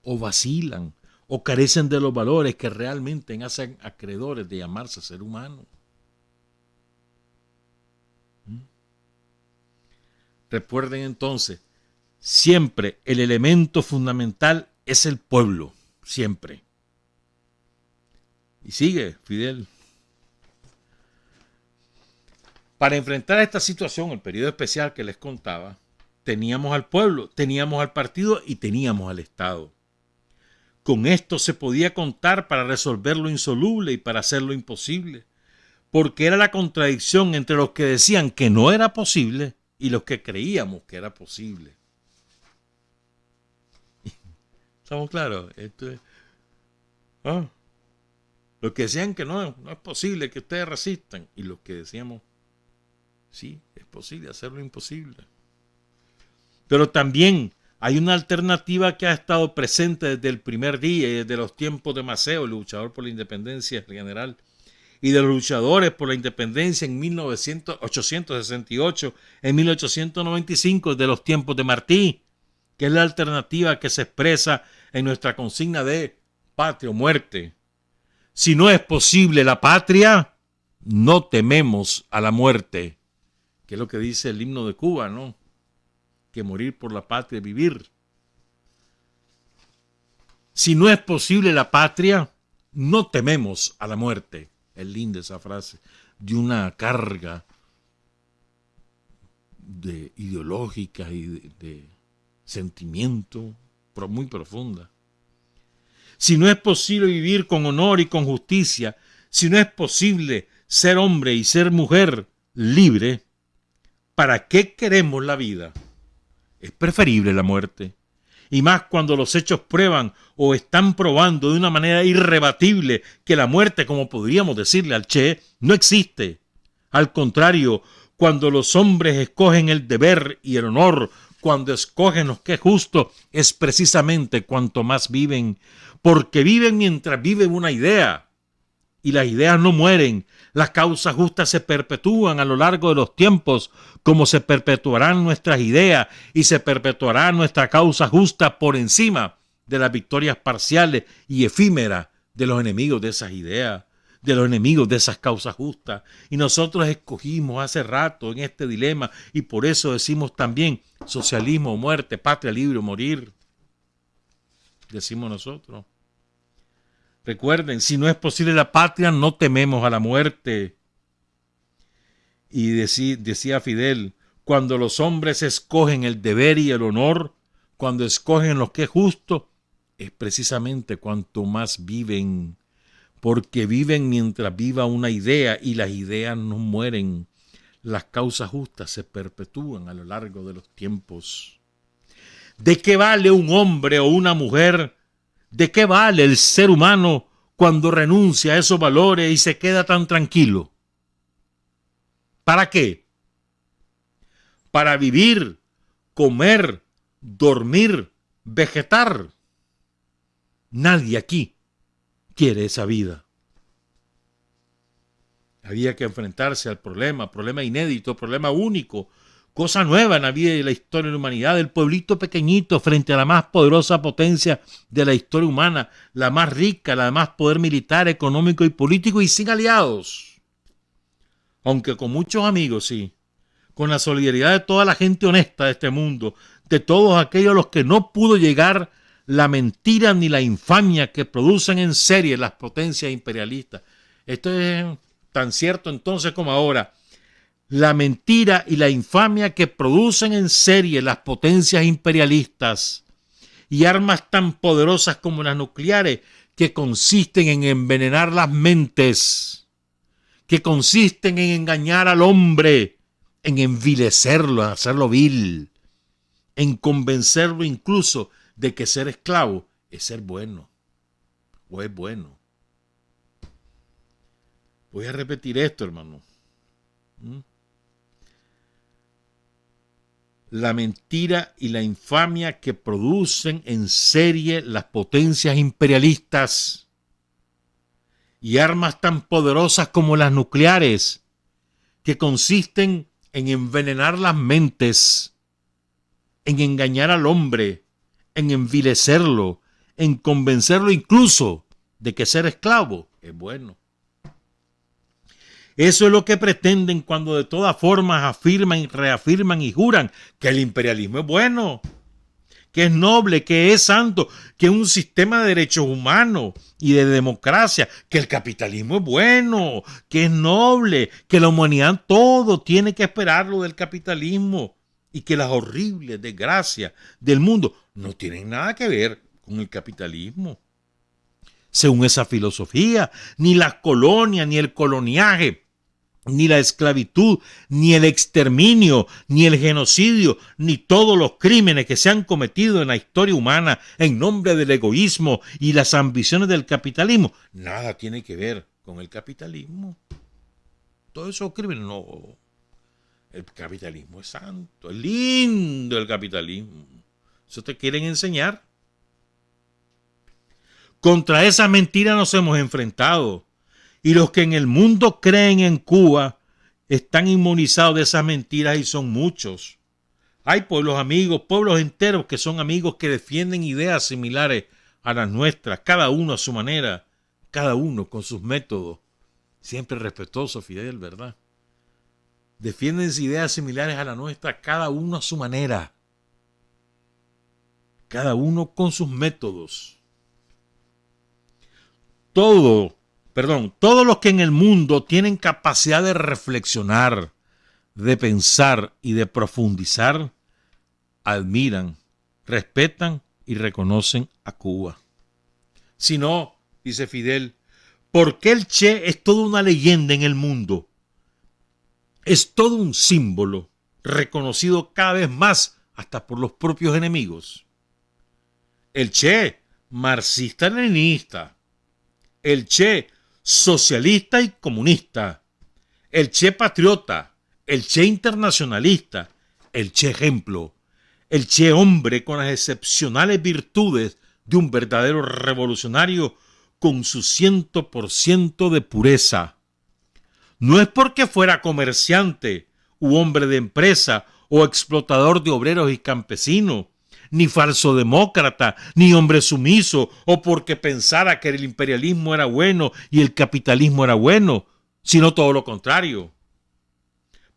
o vacilan, o carecen de los valores que realmente hacen acreedores de llamarse ser humano. Recuerden entonces, siempre el elemento fundamental es el pueblo, siempre. Y sigue Fidel. Para enfrentar esta situación, el periodo especial que les contaba, teníamos al pueblo, teníamos al partido y teníamos al Estado. Con esto se podía contar para resolver lo insoluble y para hacer lo imposible, porque era la contradicción entre los que decían que no era posible y los que creíamos que era posible. ¿Estamos claros? Esto es, los que decían que no es posible que ustedes resistan y los que decíamos sí, es posible hacer lo imposible. Pero también hay una alternativa que ha estado presente desde el primer día y desde los tiempos de Maceo, el luchador por la independencia general, y de los luchadores por la independencia en 1868, en 1895, de los tiempos de Martí, que es la alternativa que se expresa en nuestra consigna de patria o muerte. Si no es posible la patria, no tememos a la muerte, que es lo que dice el himno de Cuba, ¿no? Que morir por la patria es vivir. Si no es posible la patria, no tememos a la muerte. Es linda esa frase, de una carga ideológica y de sentimiento muy profunda. Si no es posible vivir con honor y con justicia, si no es posible ser hombre y ser mujer libre, ¿para qué queremos la vida? Es preferible la muerte. Y más cuando los hechos prueban o están probando de una manera irrebatible que la muerte, como podríamos decirle al Che, no existe. Al contrario, cuando los hombres escogen el deber y el honor, cuando escogen lo que es justo, es precisamente cuanto más viven, porque viven mientras viven una idea. Y las ideas no mueren, las causas justas se perpetúan a lo largo de los tiempos, como se perpetuarán nuestras ideas y se perpetuará nuestra causa justa por encima de las victorias parciales y efímeras de los enemigos de esas ideas, de los enemigos de esas causas justas. Y nosotros escogimos hace rato en este dilema y por eso decimos también socialismo o muerte, patria libre o morir. Decimos nosotros. Recuerden, si no es posible la patria, no tememos a la muerte. Y decía Fidel, cuando los hombres escogen el deber y el honor, cuando escogen lo que es justo, es precisamente cuanto más viven, porque viven mientras viva una idea y las ideas no mueren. Las causas justas se perpetúan a lo largo de los tiempos. ¿De qué vale un hombre o una mujer? ¿De qué vale el ser humano cuando renuncia a esos valores y se queda tan tranquilo? ¿Para qué? Para vivir, comer, dormir, vegetar. Nadie aquí quiere esa vida. Había que enfrentarse al problema inédito, problema único, cosa nueva en la vida y la historia de la humanidad, el pueblito pequeñito frente a la más poderosa potencia de la historia humana, la más rica, la de más poder militar, económico y político y sin aliados. Aunque con muchos amigos, sí, con la solidaridad de toda la gente honesta de este mundo, de todos aquellos a los que no pudo llegar la mentira ni la infamia que producen en serie las potencias imperialistas. Esto es tan cierto entonces como ahora. La mentira y la infamia que producen en serie las potencias imperialistas y armas tan poderosas como las nucleares que consisten en envenenar las mentes, que consisten en engañar al hombre, en envilecerlo, en hacerlo vil, en convencerlo incluso de que ser esclavo es ser bueno o es bueno. Voy a repetir esto, hermano. La mentira y la infamia que producen en serie las potencias imperialistas y armas tan poderosas como las nucleares, que consisten en envenenar las mentes, en engañar al hombre, en envilecerlo, en convencerlo incluso de que ser esclavo es bueno. Eso es lo que pretenden cuando de todas formas afirman, reafirman y juran que el imperialismo es bueno, que es noble, que es santo, que es un sistema de derechos humanos y de democracia, que el capitalismo es bueno, que es noble, que la humanidad todo tiene que esperarlo del capitalismo y que las horribles desgracias del mundo no tienen nada que ver con el capitalismo. Según esa filosofía, ni las colonias, ni el coloniaje, ni la esclavitud, ni el exterminio, ni el genocidio, ni todos los crímenes que se han cometido en la historia humana en nombre del egoísmo y las ambiciones del capitalismo, nada tiene que ver con el capitalismo. Todos esos crímenes, no. El capitalismo es santo, es lindo el capitalismo. Eso te quieren enseñar. Contra esa mentira nos hemos enfrentado. Y los que en el mundo creen en Cuba están inmunizados de esas mentiras y son muchos. Hay pueblos amigos, pueblos enteros que son amigos que defienden ideas similares a las nuestras, cada uno a su manera, cada uno con sus métodos. Siempre respetuoso, Fidel, ¿verdad? Defienden ideas similares a la nuestra, cada uno a su manera. Cada uno con sus métodos. Todos los que en el mundo tienen capacidad de reflexionar, de pensar y de profundizar, admiran, respetan y reconocen a Cuba. Si no, dice Fidel, ¿por qué el Che es toda una leyenda en el mundo? Es todo un símbolo, reconocido cada vez más hasta por los propios enemigos. El Che, marxista-leninista. El Che, socialista y comunista. El Che patriota. El Che internacionalista. El Che ejemplo. El Che hombre con las excepcionales virtudes de un verdadero revolucionario con su 100% de pureza. No es porque fuera comerciante u hombre de empresa o explotador de obreros y campesinos, ni falso demócrata, ni hombre sumiso, o porque pensara que el imperialismo era bueno y el capitalismo era bueno, sino todo lo contrario.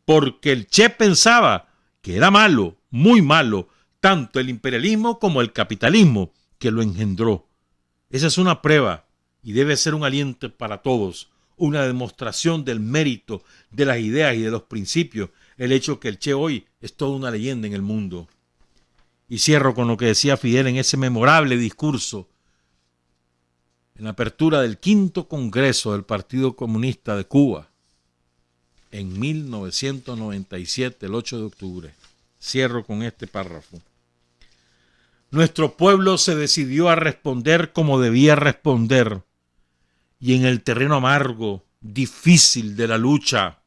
Porque el Che pensaba que era malo, muy malo, tanto el imperialismo como el capitalismo que lo engendró. Esa es una prueba y debe ser un aliento para todos, una demostración del mérito de las ideas y de los principios, el hecho que el Che hoy es toda una leyenda en el mundo. Y cierro con lo que decía Fidel en ese memorable discurso en la apertura del 5º Congreso del Partido Comunista de Cuba en 1997, el 8 de octubre. Cierro con este párrafo. Nuestro pueblo se decidió a responder como debía responder, y en el terreno amargo, difícil de la lucha,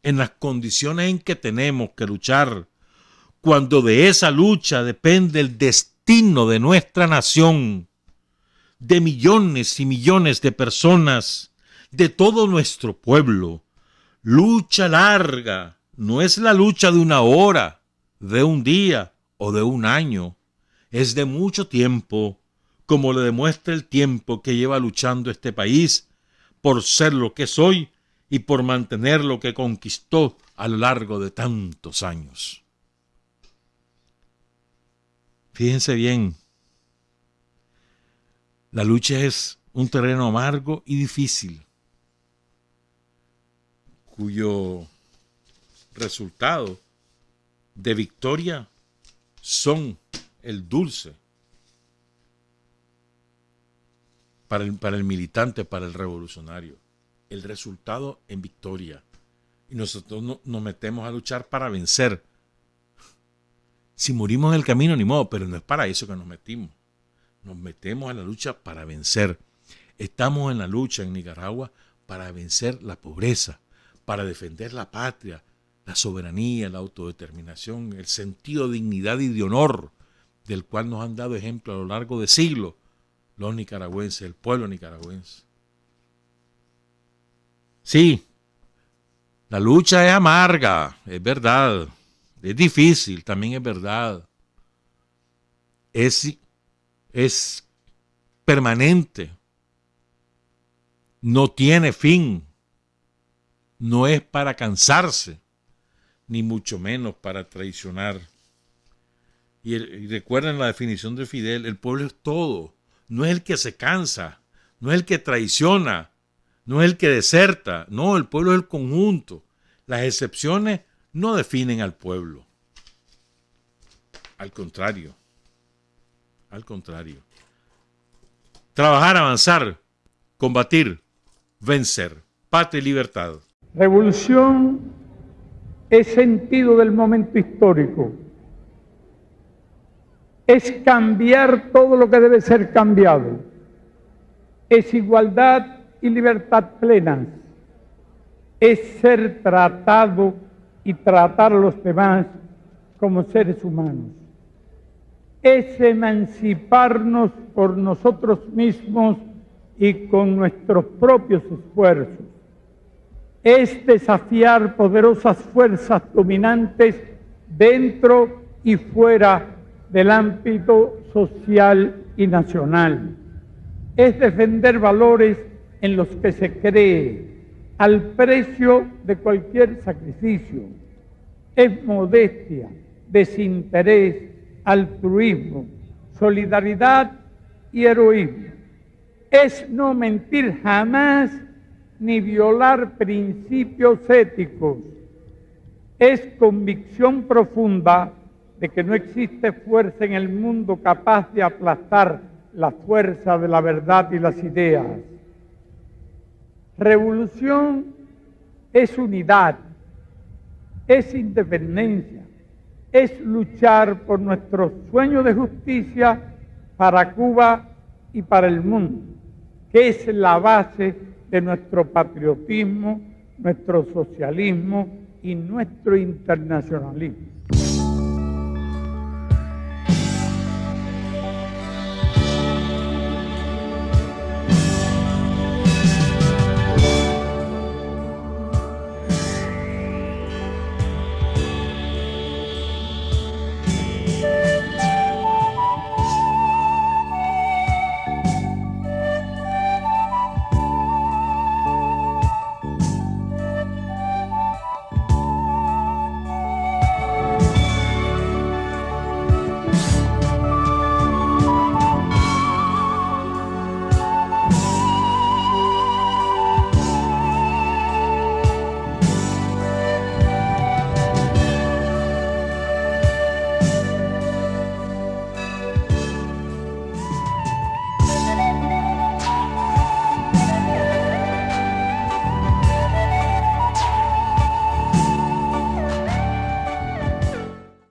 en las condiciones en que tenemos que luchar, cuando de esa lucha depende el destino de nuestra nación, de millones y millones de personas, de todo nuestro pueblo. Lucha larga, no es la lucha de una hora, de un día o de un año, es de mucho tiempo, como le demuestra el tiempo que lleva luchando este país por ser lo que es hoy y por mantener lo que conquistó a lo largo de tantos años. Fíjense bien, la lucha es un terreno amargo y difícil, cuyo resultado de victoria son el dulce para el militante, para el revolucionario. el resultado en victoria. Y nosotros nos metemos a luchar para vencer. Si morimos en el camino, ni modo, pero no es para eso que nos metimos. Nos metemos en la lucha para vencer. Estamos en la lucha en Nicaragua para vencer la pobreza, para defender la patria, la soberanía, la autodeterminación, el sentido de dignidad y de honor del cual nos han dado ejemplo a lo largo de siglos los nicaragüenses, el pueblo nicaragüense. Sí, la lucha es amarga, es verdad, es difícil, también es verdad. Es permanente, no tiene fin, no es para cansarse, ni mucho menos para traicionar. Y recuerden la definición de Fidel, el pueblo es todo, no es el que se cansa, no es el que traiciona, no es el que deserta, no, el pueblo es el conjunto. Las excepciones no definen al pueblo. Al contrario. Trabajar, avanzar, combatir, vencer. Patria y libertad. Revolución es sentido del momento histórico. Es cambiar todo lo que debe ser cambiado. Es igualdad y libertad plenas. Es ser tratado y tratar a los demás como seres humanos. Es emanciparnos por nosotros mismos y con nuestros propios esfuerzos. Es desafiar poderosas fuerzas dominantes dentro y fuera del ámbito social y nacional. Es defender valores en los que se cree, al precio de cualquier sacrificio. Es modestia, desinterés, altruismo, solidaridad y heroísmo. Es no mentir jamás ni violar principios éticos. Es convicción profunda de que no existe fuerza en el mundo capaz de aplastar la fuerza de la verdad y las ideas. Revolución es unidad, es independencia, es luchar por nuestro sueño de justicia para Cuba y para el mundo, que es la base de nuestro patriotismo, nuestro socialismo y nuestro internacionalismo.